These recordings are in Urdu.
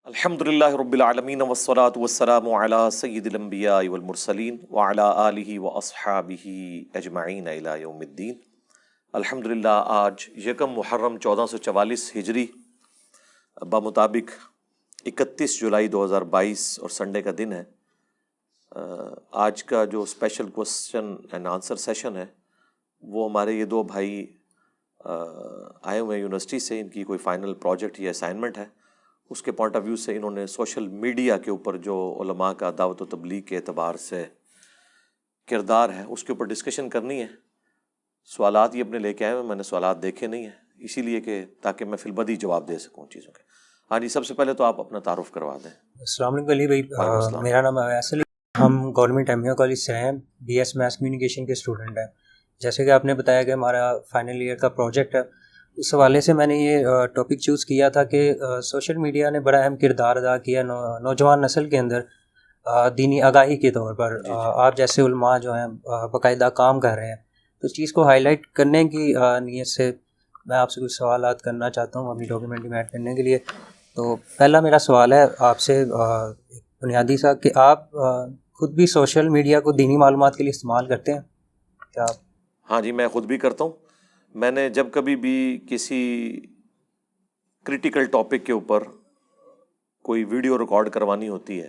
الحمدللہ رب العالمین والصلاة والسلام علی سید الانبیاء والمرسلین وعلی آلہ واصحابہ اجمعین الی یوم الدین۔ الحمدللہ آج یکم محرم 1444 ہجری بمطابق 31 جولائی 2022 اور سنڈے کا دن ہے۔ آج کا جو special question and answer session ہے وہ ہمارے یہ دو بھائی آئے ہوئے ہیں یونیورسٹی سے، ان کی کوئی فائنل پروجیکٹ یا اسائنمنٹ ہے، اس کے پوائنٹ آف ویو سے انہوں نے سوشل میڈیا کے اوپر جو علماء کا دعوت و تبلیغ کے اعتبار سے کردار ہے اس کے اوپر ڈسکشن کرنی ہے۔ سوالات یہ اپنے لے کے آئے ہیں، میں نے سوالات دیکھے نہیں ہیں اسی لیے کہ تاکہ میں فی البدی جواب دے سکوں چیزوں کے۔ ہاں جی، سب سے پہلے تو آپ اپنا تعارف کروا دیں۔ السلام علیکم علی بھائی، میرا نام ایس علی، ہم گورنمنٹ ایم یو کالج سے ہیں، بی ایس میس کمیونیکیشن کے اسٹوڈنٹ ہیں۔ جیسے کہ آپ نے بتایا کہ ہمارا فائنل ایئر کا پروجیکٹ ہے، اس حوالے سے میں نے یہ ٹاپک چوز کیا تھا کہ سوشل میڈیا نے بڑا اہم کردار ادا کیا نوجوان نسل کے اندر دینی آگاہی کے طور پر۔ آپ جیسے علماء جو ہیں باقاعدہ کام کر رہے ہیں، تو اس چیز کو ہائی لائٹ کرنے کی نیت سے میں آپ سے کچھ سوالات کرنا چاہتا ہوں اپنی ڈاکیومنٹری میں ایڈ کرنے کے لیے۔ تو پہلا میرا سوال ہے آپ سے بنیادی سا کہ آپ خود بھی سوشل میڈیا کو دینی معلومات کے لیے استعمال کرتے ہیں کیا آپ؟ ہاں جی، میں خود بھی کرتا ہوں۔ میں نے جب کبھی بھی کسی کریٹیکل ٹاپک کے اوپر کوئی ویڈیو ریکارڈ کروانی ہوتی ہے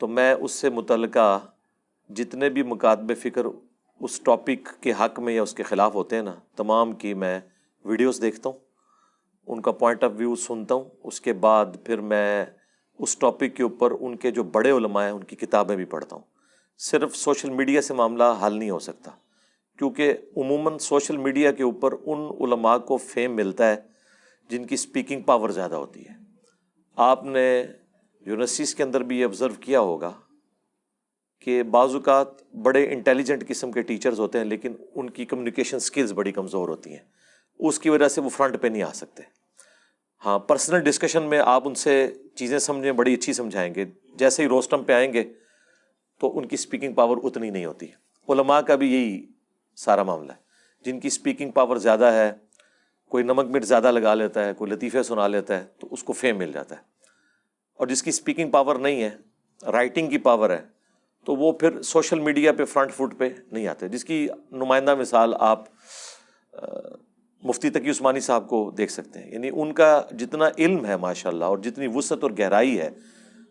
تو میں اس سے متعلقہ جتنے بھی مکاتب فکر اس ٹاپک کے حق میں یا اس کے خلاف ہوتے ہیں نا، تمام کی میں ویڈیوز دیکھتا ہوں، ان کا پوائنٹ آف ویو سنتا ہوں، اس کے بعد پھر میں اس ٹاپک کے اوپر ان کے جو بڑے علماء ہیں ان کی کتابیں بھی پڑھتا ہوں۔ صرف سوشل میڈیا سے معاملہ حل نہیں ہو سکتا، کیونکہ عموماً سوشل میڈیا کے اوپر ان علماء کو فیم ملتا ہے جن کی سپیکنگ پاور زیادہ ہوتی ہے۔ آپ نے یونیورسٹیز کے اندر بھی یہ آبزرو کیا ہوگا کہ بعض اوقات بڑے انٹیلیجنٹ قسم کے ٹیچرز ہوتے ہیں لیکن ان کی کمیونیکیشن سکلز بڑی کمزور ہوتی ہیں، اس کی وجہ سے وہ فرنٹ پہ نہیں آ سکتے۔ ہاں، پرسنل ڈسکشن میں آپ ان سے چیزیں سمجھیں، بڑی اچھی سمجھائیں گے، جیسے ہی روسٹم پہ آئیں گے تو ان کی سپیکنگ پاور اتنی نہیں ہوتی۔ علماء کا بھی یہی سارا معاملہ ہے، جن کی سپیکنگ پاور زیادہ ہے، کوئی نمک مرچ زیادہ لگا لیتا ہے، کوئی لطیفے سنا لیتا ہے تو اس کو فیم مل جاتا ہے، اور جس کی سپیکنگ پاور نہیں ہے، رائٹنگ کی پاور ہے، تو وہ پھر سوشل میڈیا پہ فرنٹ فٹ پہ نہیں آتے۔ جس کی نمائندہ مثال آپ مفتی تقی عثمانی صاحب کو دیکھ سکتے ہیں، یعنی ان کا جتنا علم ہے ماشاءاللہ اور جتنی وسعت اور گہرائی ہے،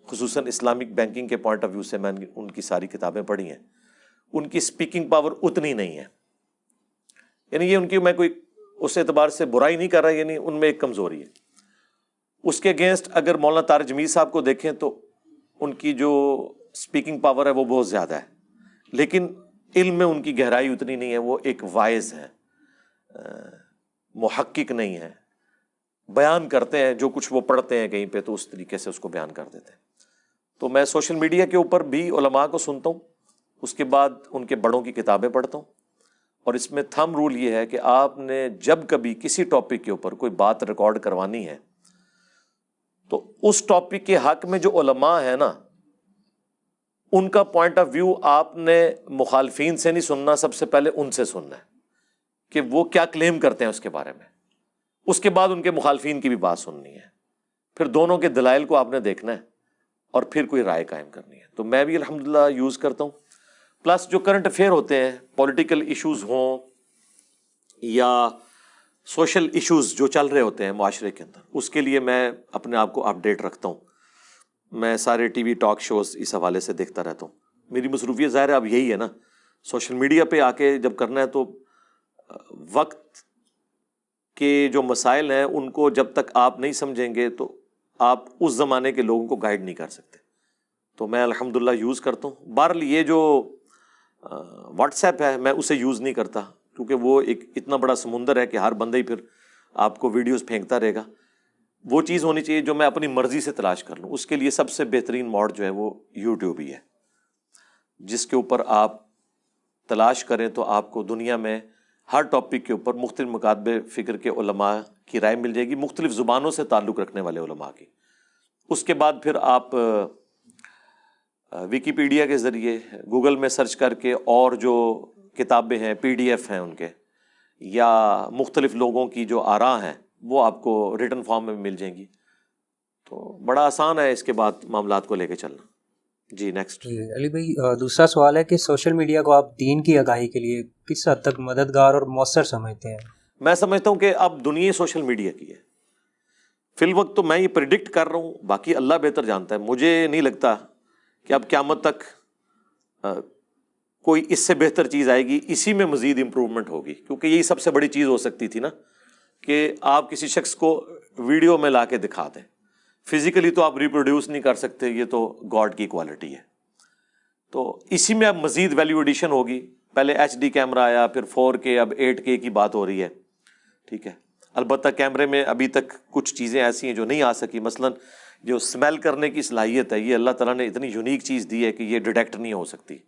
خصوصاً اسلامک بینکنگ کے پوائنٹ آف ویو سے میں ان کی ساری کتابیں پڑھی ہیں، ان کی سپیکنگ پاور اتنی نہیں ہے۔ یعنی یہ ان کی میں کوئی اس اعتبار سے برائی نہیں کر رہا، یعنی ان میں ایک کمزوری ہے۔ اس کے اگینسٹ اگر مولانا طارق جمیل صاحب کو دیکھیں تو ان کی جو سپیکنگ پاور ہے وہ بہت زیادہ ہے، لیکن علم میں ان کی گہرائی اتنی نہیں ہے، وہ ایک وائز ہے، محقق نہیں ہے، بیان کرتے ہیں جو کچھ وہ پڑھتے ہیں کہیں پہ تو اس طریقے سے اس کو بیان کر دیتے ہیں۔ تو میں سوشل میڈیا کے اوپر بھی علماء کو سنتا ہوں، اس کے بعد ان کے بڑوں کی کتابیں پڑھتا ہوں، اور اس میں تھم رول یہ ہے کہ آپ نے جب کبھی کسی ٹاپک کے اوپر کوئی بات ریکارڈ کروانی ہے تو اس ٹاپک کے حق میں جو علماء ہیں نا، ان کا پوائنٹ آف ویو آپ نے مخالفین سے نہیں سننا، سب سے پہلے ان سے سننا ہے کہ وہ کیا کلیم کرتے ہیں اس کے بارے میں، اس کے بعد ان کے مخالفین کی بھی بات سننی ہے، پھر دونوں کے دلائل کو آپ نے دیکھنا ہے اور پھر کوئی رائے قائم کرنی ہے۔ تو میں بھی الحمدللہ یوز کرتا ہوں، پلس جو کرنٹ افیئر ہوتے ہیں، پولیٹیکل ایشوز ہوں یا سوشل ایشوز جو چل رہے ہوتے ہیں معاشرے کے اندر، اس کے لیے میں اپنے آپ کو اپڈیٹ رکھتا ہوں۔ میں سارے ٹی وی ٹاک شوز اس حوالے سے دیکھتا رہتا ہوں۔ میری مصروفیت ظاہر ہے اب یہی ہے نا، سوشل میڈیا پہ آ کے جب کرنا ہے تو وقت کے جو مسائل ہیں ان کو جب تک آپ نہیں سمجھیں گے تو آپ اس زمانے کے لوگوں کو گائیڈ نہیں کر سکتے۔ تو میں الحمدللہ یوز کرتا ہوں۔ بہرحال یہ جو واٹس ایپ ہے میں اسے یوز نہیں کرتا، کیونکہ وہ ایک اتنا بڑا سمندر ہے کہ ہر بندہ ہی پھر آپ کو ویڈیوز پھینکتا رہے گا۔ وہ چیز ہونی چاہیے جو میں اپنی مرضی سے تلاش کر لوں۔ اس کے لیے سب سے بہترین موڈ جو ہے وہ یوٹیوب ہی ہے، جس کے اوپر آپ تلاش کریں تو آپ کو دنیا میں ہر ٹاپک کے اوپر مختلف مکاتب فکر کے علماء کی رائے مل جائے گی، مختلف زبانوں سے تعلق رکھنے والے علماء کی۔ اس کے بعد پھر آپ ویکیپیڈیا کے ذریعے گوگل میں سرچ کر کے اور جو کتابیں ہیں PDF ہیں ان کے، یا مختلف لوگوں کی جو آراء ہیں وہ آپ کو ریٹن فارم میں مل جائیں گی۔ تو بڑا آسان ہے اس کے بعد معاملات کو لے کے چلنا. جی نیکسٹ. علی بھائی دوسرا سوال ہے کہ سوشل میڈیا کو آپ دین کی آگاہی کے لیے کس حد تک مددگار اور مؤثر سمجھتے ہیں؟ میں سمجھتا ہوں کہ اب دنیا سوشل میڈیا کی ہے فی الوقت. تو میں یہ پریڈکٹ کر رہا ہوں, باقی اللہ بہتر جانتا ہے. مجھے نہیں لگتا کہ اب قیامت تک کوئی اس سے بہتر چیز آئے گی. اسی میں مزید امپروومنٹ ہوگی, کیونکہ یہی سب سے بڑی چیز ہو سکتی تھی نا کہ آپ کسی شخص کو ویڈیو میں لا کے دکھا دیں. فزیکلی تو آپ ریپروڈیوس نہیں کر سکتے, یہ تو گاڈ کی کوالٹی ہے. تو اسی میں اب مزید ویلیو ایڈیشن ہوگی. پہلے HD کیمرہ آیا, پھر 4K, اب 8K کی بات ہو رہی ہے. ٹھیک ہے, البتہ کیمرے میں ابھی تک کچھ چیزیں ایسی ہیں جو نہیں آ سکی. مثلا جو اسمیل کرنے کی صلاحیت ہے, یہ اللہ تعالیٰ نے اتنی یونیک چیز دی ہے کہ یہ ڈیٹیکٹ نہیں ہو سکتی.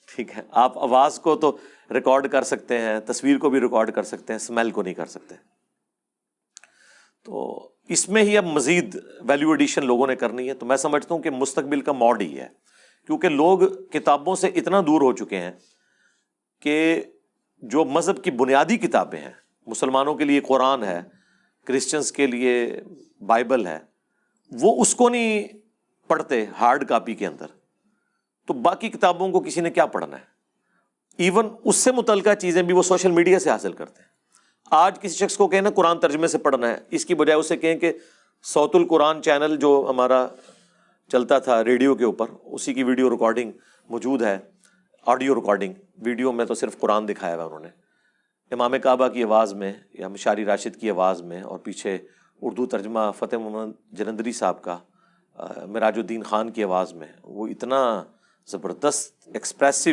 ٹھیک ہے, آپ آواز کو تو ریکارڈ کر سکتے ہیں, تصویر کو بھی ریکارڈ کر سکتے ہیں, اسمیل کو نہیں کر سکتے. تو اس میں ہی اب مزید ویلیو ایڈیشن لوگوں نے کرنی ہے. تو میں سمجھتا ہوں کہ مستقبل کا موڈ ہی ہے, کیونکہ لوگ کتابوں سے اتنا دور ہو چکے ہیں کہ جو مذہب کی بنیادی کتابیں ہیں, مسلمانوں کے لیے قرآن ہے, کرسچنس کے لیے بائبل ہے, وہ اس کو نہیں پڑھتے ہارڈ کاپی کے اندر. تو باقی کتابوں کو کسی نے کیا پڑھنا ہے؟ ایون اس سے متعلقہ چیزیں بھی وہ سوشل میڈیا سے حاصل کرتے ہیں. آج کسی شخص کو کہیں نا قرآن ترجمے سے پڑھنا ہے, اس کی بجائے اسے کہیں کہ صوت القرآن چینل جو ہمارا چلتا تھا ریڈیو کے اوپر, اسی کی ویڈیو ریکارڈنگ موجود ہے, آڈیو ریکارڈنگ. ویڈیو میں تو صرف قرآن دکھایا ہوا انہوں نے, امام کعبہ کی آواز میں یا مشاری راشد کی آواز میں, اور پیچھے اردو ترجمہ فتح محمد جلندری صاحب کا, معراج الدین خان کی آواز میں. وہ اتنا زبردست ایکسپریسو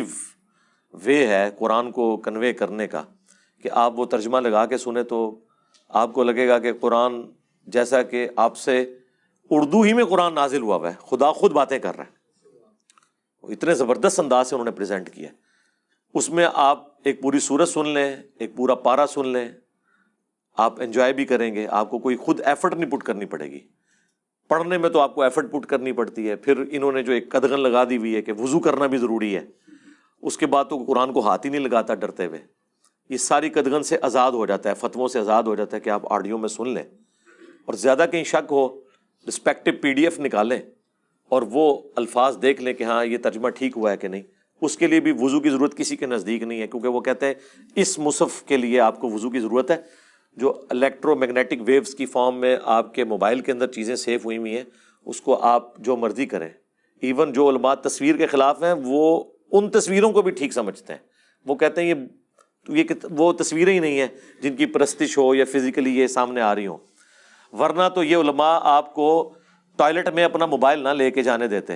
وے ہے قرآن کو کنوے کرنے کا کہ آپ وہ ترجمہ لگا کے سنیں تو آپ کو لگے گا کہ قرآن جیسا کہ آپ سے اردو ہی میں قرآن نازل ہوا ہے, خدا خود باتیں کر رہا ہے. وہ اتنے زبردست انداز سے انہوں نے پریزنٹ کیا. اس میں آپ ایک پوری سورت سن لیں, ایک پورا پارا سن لیں, آپ انجوائے بھی کریں گے. آپ کو کوئی خود ایفرٹ نہیں پٹ کرنی پڑے گی. پڑھنے میں تو آپ کو ایفرٹ پٹ کرنی پڑتی ہے. پھر انہوں نے جو ایک قدغن لگا دی ہوئی ہے کہ وضو کرنا بھی ضروری ہے, اس کے بعد تو قرآن کو ہاتھ ہی نہیں لگاتا ڈرتے ہوئے. یہ ساری قدغن سے آزاد ہو جاتا ہے, فتووں سے آزاد ہو جاتا ہے کہ آپ آڈیو میں سن لیں, اور زیادہ کہیں شک ہو رسپیکٹو PDF نکالیں اور وہ الفاظ دیکھ لیں کہ ہاں یہ ترجمہ ٹھیک ہوا ہے کہ نہیں. اس کے لیے بھی وضو کی ضرورت کسی کے نزدیک نہیں ہے, کیونکہ وہ کہتے ہیں اس مصحف کے لیے آپ کو وضو کی ضرورت ہے. جو الیکٹرو میگنیٹک ویوز کی فارم میں آپ کے موبائل کے اندر چیزیں سیو ہوئی ہوئی ہیں, اس کو آپ جو مرضی کریں. ایون جو علماء تصویر کے خلاف ہیں وہ ان تصویروں کو بھی ٹھیک سمجھتے ہیں. وہ کہتے ہیں یہ وہ تصویریں ہی نہیں ہیں جن کی پرستش ہو یا فزیکلی یہ سامنے آ رہی ہوں. ورنہ تو یہ علماء آپ کو ٹوائلٹ میں اپنا موبائل نہ لے کے جانے دیتے.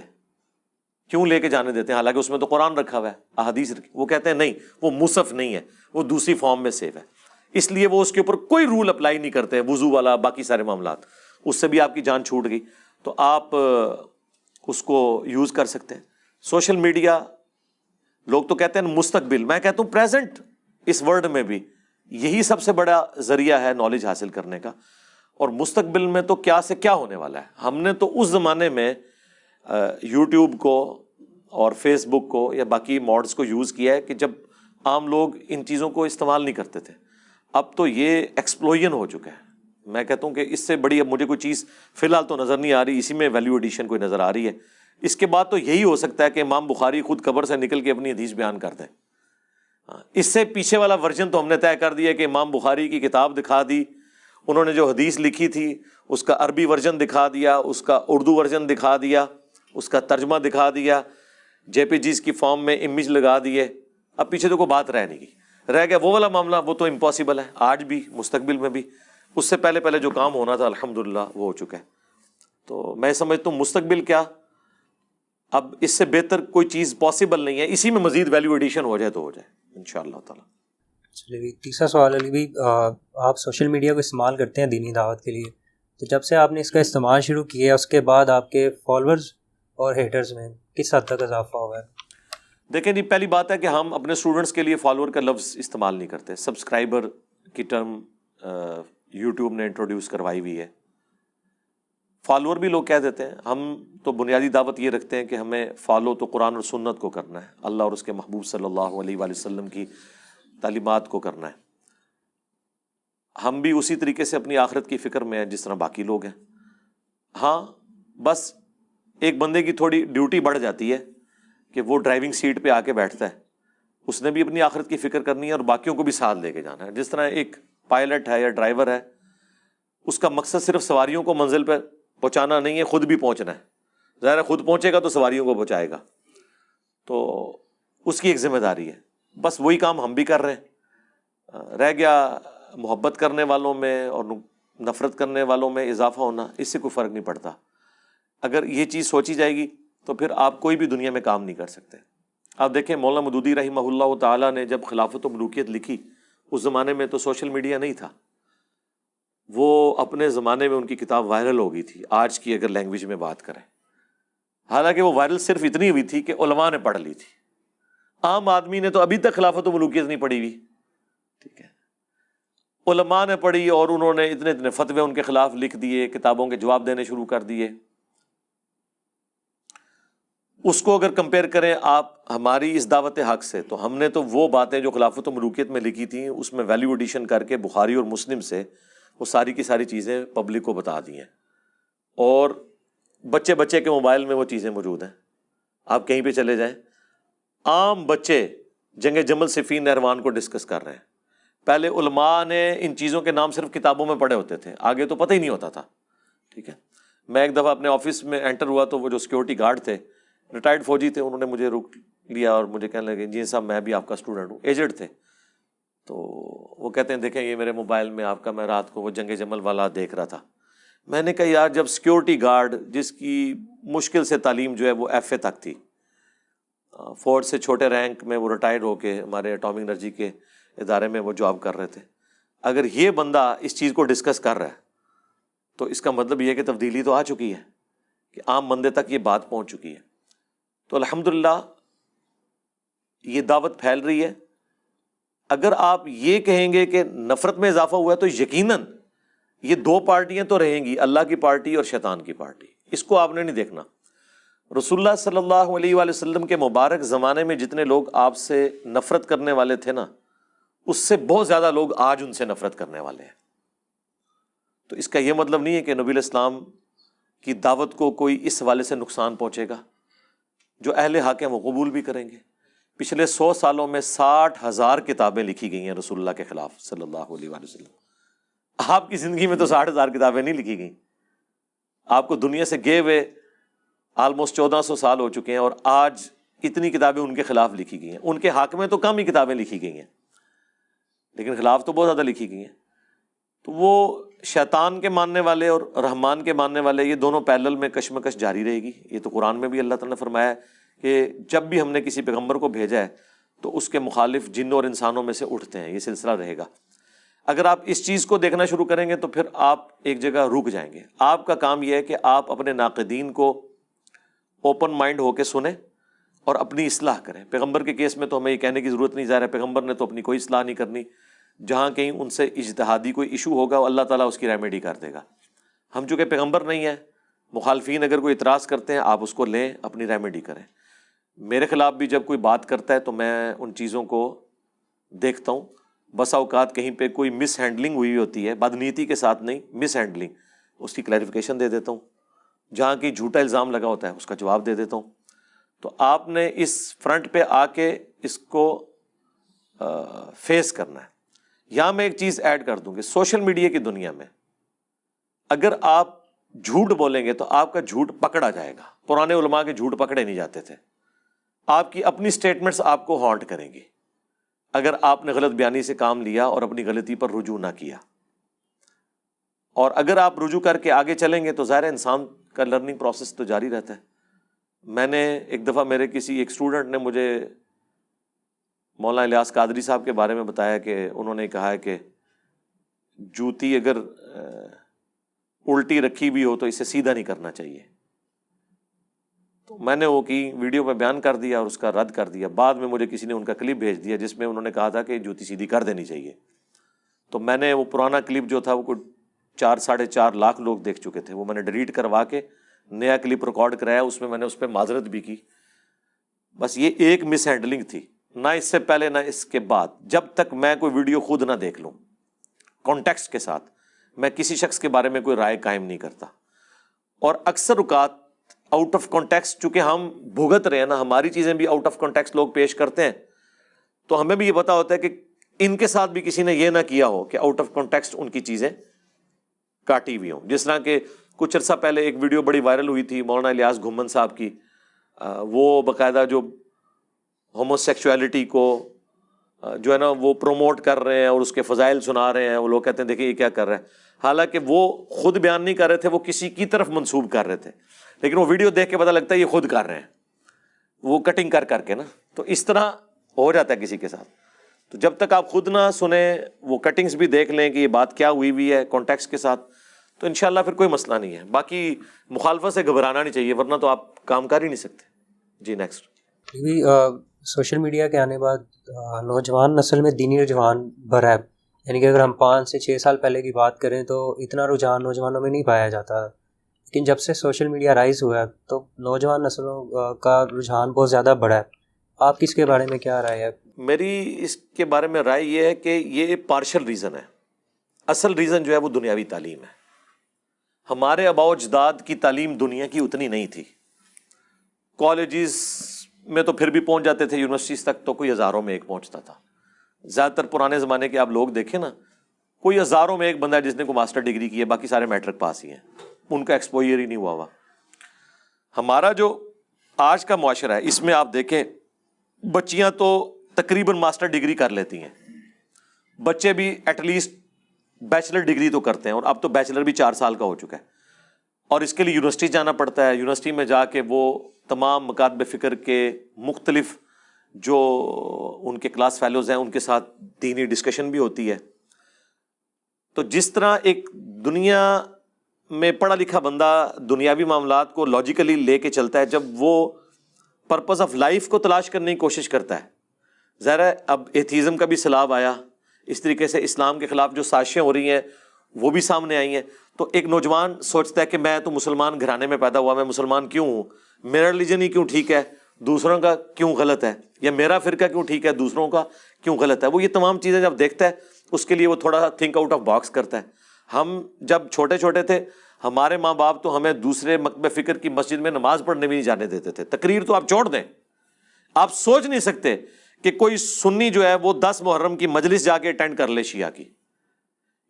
کیوں لے کے جانے دیتے ہیں؟ حالانکہ اس میں تو قرآن رکھا ہوا ہے, احادیث رکھی. وہ کہتے ہیں نہیں, وہ مصحف نہیں ہے, وہ دوسری فارم میں سیو ہے, اس لیے وہ اس کے اوپر کوئی رول اپلائی نہیں کرتے, وضو والا باقی سارے معاملات. اس سے بھی آپ کی جان چھوٹ گئی تو آپ اس کو یوز کر سکتے ہیں. سوشل میڈیا لوگ تو کہتے ہیں مستقبل, میں کہتا ہوں پریزنٹ. اس ورلڈ میں بھی یہی سب سے بڑا ذریعہ ہے نالج حاصل کرنے کا. اور مستقبل میں تو کیا سے کیا ہونے والا ہے. ہم نے تو اس زمانے میں یوٹیوب کو اور فیس بک کو یا باقی موڈز کو یوز کیا ہے کہ جب عام لوگ ان چیزوں کو استعمال نہیں کرتے تھے. اب تو یہ ایکسپلوژن ہو چکا ہے. میں کہتا ہوں کہ اس سے بڑی اب مجھے کوئی چیز فی الحال تو نظر نہیں آ رہی. اسی میں ویلیو ایڈیشن کوئی نظر آ رہی ہے. اس کے بعد تو یہی ہو سکتا ہے کہ امام بخاری خود قبر سے نکل کے اپنی حدیث بیان کر دیں. اس سے پیچھے والا ورژن تو ہم نے طے کر دیا کہ امام بخاری کی کتاب دکھا دی, انہوں نے جو حدیث لکھی تھی اس کا عربی ورژن دکھا دیا, اس کا اردو ورژن دکھا دیا, اس کا ترجمہ دکھا دیا, JPGs کی فارم میں امیج لگا دیے. اب پیچھے تو کوئی بات رہ نہیں گئی. رہ گیا وہ والا معاملہ, وہ تو امپاسبل ہے آج بھی مستقبل میں بھی. اس سے پہلے جو کام ہونا تھا الحمدللہ وہ ہو چکا ہے. تو میں سمجھتا ہوں مستقبل کیا, اب اس سے بہتر کوئی چیز پاسبل نہیں ہے. اسی میں مزید ویلیو ایڈیشن ہو جائے تو ہو جائے انشاءاللہ تعالیٰ. چلیے تیسرا سوال علی بھائی, آپ سوشل میڈیا کو استعمال کرتے ہیں دینی دعوت کے لیے, تو جب سے آپ نے اس کا استعمال شروع کیا اس کے بعد آپ کے فالوورز اور ہیٹرز میں کس حد تک اضافہ ہوا ہے؟ دیکھیں جی, پہلی بات ہے کہ ہم اپنے اسٹوڈنٹس کے لیے فالوور کا لفظ استعمال نہیں کرتے. سبسکرائبر کی ٹرم یوٹیوب نے انٹروڈیوس کروائی ہوئی ہے. فالوور بھی لوگ کہہ دیتے ہیں. ہم تو بنیادی دعوت یہ رکھتے ہیں کہ ہمیں فالو تو قرآن اور سنت کو کرنا ہے, اللہ اور اس کے محبوب صلی اللہ علیہ وآلہ وسلم کی تعلیمات کو کرنا ہے. ہم بھی اسی طریقے سے اپنی آخرت کی فکر میں ہیں جس طرح باقی لوگ ہیں. ہاں بس ایک بندے کی تھوڑی ڈیوٹی بڑھ جاتی ہے کہ وہ ڈرائیونگ سیٹ پہ آ کے بیٹھتا ہے، اس نے بھی اپنی آخرت کی فکر کرنی ہے اور باقیوں کو بھی ساتھ لے کے جانا ہے. جس طرح ایک پائلٹ ہے یا ڈرائیور ہے، اس کا مقصد صرف سواریوں کو منزل پہ پہنچانا نہیں ہے، خود بھی پہنچنا ہے. ظاہر ہے خود پہنچے گا تو سواریوں کو پہنچائے گا، تو اس کی ایک ذمہ داری ہے. بس وہی کام ہم بھی کر رہے ہیں. رہ گیا محبت کرنے والوں میں اور نفرت کرنے والوں میں اضافہ ہونا، اس سے کوئی فرق نہیں پڑتا. اگر یہ چیز سوچی جائے گی تو پھر آپ کوئی بھی دنیا میں کام نہیں کر سکتے. آپ دیکھیں مولانا مودودی رحمہ اللہ تعالیٰ نے جب خلافت و ملوکیت لکھی، اس زمانے میں تو سوشل میڈیا نہیں تھا. وہ اپنے زمانے میں ان کی کتاب وائرل ہو گئی تھی، آج کی اگر لینگویج میں بات کریں. حالانکہ وہ وائرل صرف اتنی ہوئی تھی کہ علماء نے پڑھ لی تھی. عام آدمی نے تو ابھی تک خلافت و ملوکیت نہیں پڑھی ہوئی. ٹھیک ہے، علماء نے پڑھی اور انہوں نے اتنے اتنے فتوے ان کے خلاف لکھ دیے، کتابوں کے جواب دینے شروع کر دیے. اس کو اگر کمپیئر کریں آپ ہماری اس دعوت حق سے، تو ہم نے تو وہ باتیں جو خلافت و ملوکیت میں لکھی تھیں اس میں ویلیو ایڈیشن کر کے بخاری اور مسلم سے وہ ساری کی ساری چیزیں پبلک کو بتا دی ہیں. اور بچے بچے کے موبائل میں وہ چیزیں موجود ہیں. آپ کہیں پہ چلے جائیں، عام بچے جنگ جمل صفین نہروان کو ڈسکس کر رہے ہیں. پہلے علماء نے ان چیزوں کے نام صرف کتابوں میں پڑھے ہوتے تھے، آگے تو پتہ ہی نہیں ہوتا تھا. ٹھیک ہے، میں ایک دفعہ اپنے آفس میں انٹر ہوا تو وہ جو سیکورٹی گارڈ تھے، ریٹائرڈ فوجی تھے، انہوں نے مجھے روک لیا اور مجھے کہنے لگے جی صاحب میں بھی آپ کا اسٹوڈنٹ ہوں. ایجڈ تھے. تو وہ کہتے ہیں دیکھیں یہ میرے موبائل میں آپ کا، میں رات کو وہ جنگ جمل والا دیکھ رہا تھا. میں نے کہا یار جب سیکورٹی گارڈ جس کی مشکل سے تعلیم جو ہے وہ ایف اے تک تھی، فورس سے چھوٹے رینک میں وہ ریٹائر ہو کے ہمارے اٹامک انرجی کے ادارے میں وہ جاب کر رہے تھے، اگر یہ بندہ اس چیز کو ڈسکس کر رہا ہے تو اس کا مطلب یہ ہے کہ تبدیلی تو آ چکی ہے، کہ عام بندے تک یہ بات پہنچ چکی ہے. تو الحمدللہ یہ دعوت پھیل رہی ہے. اگر آپ یہ کہیں گے کہ نفرت میں اضافہ ہوا ہے تو یقیناً یہ دو پارٹیاں تو رہیں گی، اللہ کی پارٹی اور شیطان کی پارٹی. اس کو آپ نے نہیں دیکھنا. رسول اللہ صلی اللہ علیہ وآلہ وسلم کے مبارک زمانے میں جتنے لوگ آپ سے نفرت کرنے والے تھے نا، اس سے بہت زیادہ لوگ آج ان سے نفرت کرنے والے ہیں. تو اس کا یہ مطلب نہیں ہے کہ نبی الاسلام کی دعوت کو کوئی اس حوالے سے نقصان پہنچے گا. جو اہل حق ہیں وہ قبول بھی کریں گے. پچھلے 100 سالوں میں 60,000 کتابیں لکھی گئی ہیں رسول اللہ کے خلاف صلی اللہ علیہ وآلہ وسلم. آپ کی زندگی میں تو 60,000 کتابیں نہیں لکھی گئیں. آپ کو دنیا سے گئے ہوئے آلموسٹ 1400 سال ہو چکے ہیں اور آج اتنی کتابیں ان کے خلاف لکھی گئی ہیں. ان کے حق میں تو کم ہی کتابیں لکھی گئی ہیں، لیکن خلاف تو بہت زیادہ لکھی گئی ہیں. تو وہ شیطان کے ماننے والے اور رحمان کے ماننے والے، یہ دونوں پیرلل میں کشمکش جاری رہے گی. یہ تو قرآن میں بھی اللہ تعالیٰ نے فرمایا ہے کہ جب بھی ہم نے کسی پیغمبر کو بھیجا ہے تو اس کے مخالف جنوں اور انسانوں میں سے اٹھتے ہیں. یہ سلسلہ رہے گا. اگر آپ اس چیز کو دیکھنا شروع کریں گے تو پھر آپ ایک جگہ رک جائیں گے. آپ کا کام یہ ہے کہ آپ اپنے ناقدین کو اوپن مائنڈ ہو کے سنیں اور اپنی اصلاح کریں. پیغمبر کے کیس میں تو ہمیں یہ کہنے کی ضرورت نہیں، ظاہر ہے پیغمبر نے تو اپنی کوئی اصلاح نہیں کرنی. جہاں کہیں ان سے اجتہادی کوئی ایشو ہوگا اللہ تعالیٰ اس کی ریمیڈی کر دے گا. ہم چونکہ پیغمبر نہیں ہیں، مخالفین اگر کوئی اعتراض کرتے ہیں آپ اس کو لیں، اپنی ریمیڈی کریں. میرے خلاف بھی جب کوئی بات کرتا ہے تو میں ان چیزوں کو دیکھتا ہوں. بسا اوقات کہیں پہ کوئی مس ہینڈلنگ ہوئی ہوتی ہے، بدنیتی کے ساتھ نہیں، مس ہینڈلنگ، اس کی کلیریفیکیشن دے دیتا ہوں. جہاں کی جھوٹا الزام لگا ہوتا ہے اس کا جواب دے دیتا ہوں. تو آپ نے اس فرنٹ پہ آ کے اس کو فیس کرنا ہے. یہاں میں ایک چیز ایڈ کر دوں کہ سوشل میڈیا کی دنیا میں اگر آپ جھوٹ بولیں گے تو آپ کا جھوٹ پکڑا جائے گا. پرانے علماء کے جھوٹ پکڑے نہیں جاتے تھے. آپ کی اپنی سٹیٹمنٹس آپ کو ہانٹ کریں گی اگر آپ نے غلط بیانی سے کام لیا اور اپنی غلطی پر رجوع نہ کیا. اور اگر آپ رجوع کر کے آگے چلیں گے تو ظاہر انسان کا لرننگ پروسیس تو جاری رہتا ہے. میں نے ایک دفعہ میرے کسی ایک اسٹوڈنٹ نے مجھے مولانا الیاس قادری صاحب کے بارے میں بتایا کہ انہوں نے کہا ہے کہ جوتی اگر الٹی رکھی بھی ہو تو اسے سیدھا نہیں کرنا چاہیے. تو میں نے وہ کی ویڈیو پہ بیان کر دیا اور اس کا رد کر دیا. بعد میں مجھے کسی نے ان کا کلپ بھیج دیا جس میں انہوں نے کہا تھا کہ جوتی سیدھی کر دینی چاہیے. تو میں نے وہ پرانا کلپ جو تھا وہ کوئی 4-4.5 لاکھ لوگ دیکھ چکے تھے، وہ میں نے ڈیلیٹ کروا کے نیا کلپ ریکارڈ کرایا. اس میں نے اس پہ معذرت بھی کی. بس یہ ایک مس ہینڈلنگ تھی، نہ اس سے پہلے نہ اس کے بعد. جب تک میں کوئی ویڈیو خود نہ دیکھ لوں کانٹیکسٹ کے ساتھ، میں کسی شخص کے بارے میں کوئی رائے قائم نہیں کرتا. اور اکثر اوقات آؤٹ آف کانٹیکسٹ چونکہ ہم بھگت رہے ہیں نا، ہماری چیزیں بھی آؤٹ آف کانٹیکسٹ لوگ پیش کرتے ہیں، تو ہمیں بھی یہ پتا ہوتا ہے کہ ان کے ساتھ بھی کسی نے یہ نہ کیا ہو کہ آؤٹ آف کانٹیکسٹ ان کی چیزیں کاٹی ہوئی ہوں. جس طرح کہ کچھ عرصہ پہلے ایک ویڈیو بڑی وائرل ہوئی تھی مولانا الیاس گھمن صاحب کی، وہ باقاعدہ جو ہومو سیکچولیٹی کو جو ہے نا وہ پروموٹ کر رہے ہیں اور اس کے فضائل سنا رہے ہیں. وہ لوگ کہتے ہیں دیکھیں یہ کیا کر رہے ہیں، حالانکہ وہ خود بیان نہیں کر رہے تھے، وہ کسی کی طرف منسوب کر رہے تھے، لیکن وہ ویڈیو دیکھ کے پتہ لگتا ہے یہ خود کر رہے ہیں، وہ کٹنگ کر کر کے نا. تو اس طرح ہو جاتا ہے کسی کے ساتھ. تو جب تک آپ خود نہ سنیں، وہ کٹنگز بھی دیکھ لیں کہ یہ بات کیا ہوئی ہے کانٹیکسٹ کے ساتھ، تو انشاءاللہ پھر کوئی مسئلہ نہیں ہے. باقی مخالفت سے گھبرانا نہیں چاہیے، ورنہ تو آپ کام کر ہی نہیں سکتے. جی نیکسٹ. سوشل میڈیا کے آنے بعد نوجوان نسل میں دینی رجحان بڑھا ہے. یعنی کہ اگر ہم 5 سے 6 سال پہلے کی بات کریں تو اتنا رجحان نوجوانوں میں نہیں پایا جاتا، لیکن جب سے سوشل میڈیا رائز ہوا ہے تو نوجوان نسلوں کا رجحان بہت زیادہ بڑھا ہے. آپ کس کے بارے میں کیا رائے ہے؟ میری اس کے بارے میں رائے یہ ہے کہ یہ پارشل ریزن ہے. اصل ریزن جو ہے وہ دنیاوی تعلیم ہے. ہمارے آباء و اجداد کی تعلیم دنیا کی اتنی نہیں تھی. کالجز میں تو پھر بھی پہنچ جاتے تھے، یونیورسٹیز تک تو کوئی ہزاروں میں ایک پہنچتا تھا. زیادہ تر پرانے زمانے کے آپ لوگ دیکھیں نا، کوئی ہزاروں میں ایک بندہ ہے جس نے کوئی ماسٹر ڈگری کی ہے، باقی سارے میٹرک پاس ہی ہیں، ان کا ایکسپوئر ہی نہیں ہوا ہوا. ہمارا جو آج کا معاشرہ ہے اس میں آپ دیکھیں بچیاں تو تقریباً ماسٹر ڈگری کر لیتی ہیں، بچے بھی ایٹ لیسٹ بیچلر ڈگری تو کرتے ہیں، اور اب تو بیچلر بھی 4 سال کا ہو چکا ہے. اور اس کے لیے یونیورسٹی جانا پڑتا ہے. یونیورسٹی میں جا کے وہ تمام مکاتب فکر کے مختلف جو ان کے کلاس فیلوز ہیں ان کے ساتھ دینی ڈسکشن بھی ہوتی ہے. تو جس طرح ایک دنیا میں پڑھا لکھا بندہ دنیاوی معاملات کو لاجیکلی لے کے چلتا ہے، جب وہ پرپز آف لائف کو تلاش کرنے کی کوشش کرتا ہے، ظاہر ہے اب ایتھیزم کا بھی سیلاب آیا، اس طریقے سے اسلام کے خلاف جو سازشیں ہو رہی ہیں وہ بھی سامنے آئی ہیں. تو ایک نوجوان سوچتا ہے کہ میں تو مسلمان گھرانے میں پیدا ہوا، میں مسلمان کیوں ہوں، میرا ریلیجن ہی کیوں ٹھیک ہے، دوسروں کا کیوں غلط ہے، یا میرا فرقہ کیوں ٹھیک ہے، دوسروں کا کیوں غلط ہے. وہ یہ تمام چیزیں جب دیکھتا ہے اس کے لیے وہ تھوڑا تھنک آؤٹ آف باکس کرتا ہے. ہم جب چھوٹے چھوٹے تھے ہمارے ماں باپ تو ہمیں دوسرے مکتب فکر کی مسجد میں نماز پڑھنے بھی نہیں جانے دیتے تھے. تقریر تو آپ چھوڑ دیں، آپ سوچ نہیں سکتے کہ کوئی سنی جو ہے وہ 10 محرم کی مجلس جا کے اٹینڈ کر لے شیعہ کی،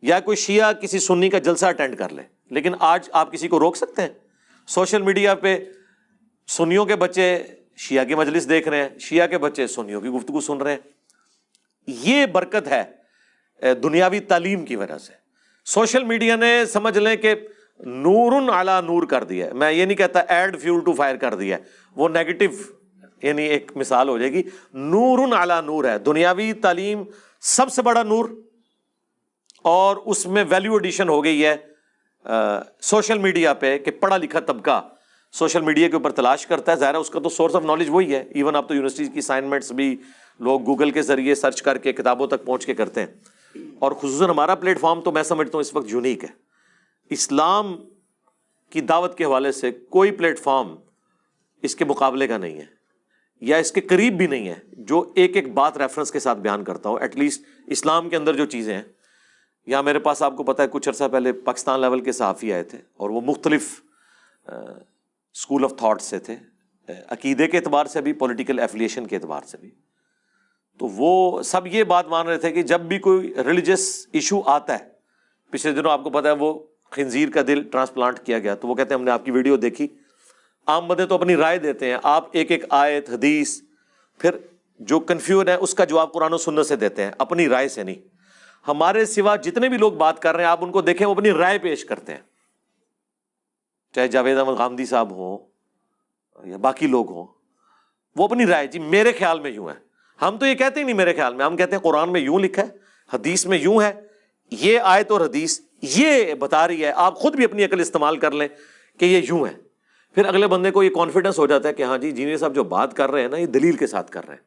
یا کوئی شیعہ کسی سنی کا جلسہ اٹینڈ کر لے. لیکن آج آپ کسی کو روک سکتے ہیں؟ سوشل میڈیا پہ سنیوں کے بچے شیعہ کی مجلس دیکھ رہے ہیں، شیعہ کے بچے سنیوں کی گفتگو سن رہے ہیں. یہ برکت ہے دنیاوی تعلیم کی وجہ سے. سوشل میڈیا نے سمجھ لیں کہ نور علی نور کر دیا ہے. میں یہ نہیں کہتا ایڈ فیول ٹو فائر کر دیا ہے، وہ نیگیٹو یعنی ایک مثال ہو جائے گی. نور علی نور ہے دنیاوی تعلیم، سب سے بڑا نور، اور اس میں ویلیو ایڈیشن ہو گئی ہے سوشل میڈیا پہ کہ پڑھا لکھا طبقہ سوشل میڈیا کے اوپر تلاش کرتا ہے. ظاہر ہے اس کا تو سورس آف نالج وہی ہے. ایون آپ تو یونیورسٹی کی اسائنمنٹس بھی لوگ گوگل کے ذریعے سرچ کر کے کتابوں تک پہنچ کے کرتے ہیں. اور خصوصاً ہمارا پلیٹ فارم تو میں سمجھتا ہوں اس وقت یونیک ہے. اسلام کی دعوت کے حوالے سے کوئی پلیٹ فارم اس کے مقابلے کا نہیں ہے، یا اس کے قریب بھی نہیں ہے جو ایک ایک بات ریفرنس کے ساتھ بیان کرتا ہو. ایٹ لیسٹ اسلام کے اندر جو چیزیں ہیں، یہاں میرے پاس آپ کو پتہ ہے کچھ عرصہ پہلے پاکستان لیول کے صحافی آئے تھے، اور وہ مختلف اسکول آف تھاٹ سے تھے، عقیدے کے اعتبار سے بھی، پولیٹیکل ایفیلیشن کے اعتبار سے بھی. تو وہ سب یہ بات مان رہے تھے کہ جب بھی کوئی ریلیجس ایشو آتا ہے، پچھلے دنوں آپ کو پتہ ہے وہ خنزیر کا دل ٹرانسپلانٹ کیا گیا، تو وہ کہتے ہیں ہم نے آپ کی ویڈیو دیکھی. عام بندے تو اپنی رائے دیتے ہیں، آپ ایک ایک آیت حدیث، پھر جو کنفیوژن ہے اس کا جواب قرآن و سنت سے دیتے ہیں، اپنی رائے سے نہیں. ہمارے سوا جتنے بھی لوگ بات کر رہے ہیں آپ ان کو دیکھیں، وہ اپنی رائے پیش کرتے ہیں، چاہے جاوید احمد غامدی صاحب ہوں یا باقی لوگ ہوں، وہ اپنی رائے، جی میرے خیال میں یوں ہے. ہم تو یہ کہتے ہی نہیں میرے خیال میں، ہم کہتے ہیں قرآن میں یوں لکھا ہے، حدیث میں یوں ہے، یہ آیت اور حدیث یہ بتا رہی ہے، آپ خود بھی اپنی عقل استعمال کر لیں کہ یہ یوں ہے. پھر اگلے بندے کو یہ کانفیڈنس ہو جاتا ہے کہ ہاں جی جینئر صاحب جو بات کر رہے ہیں نا یہ دلیل کے ساتھ کر رہے ہیں.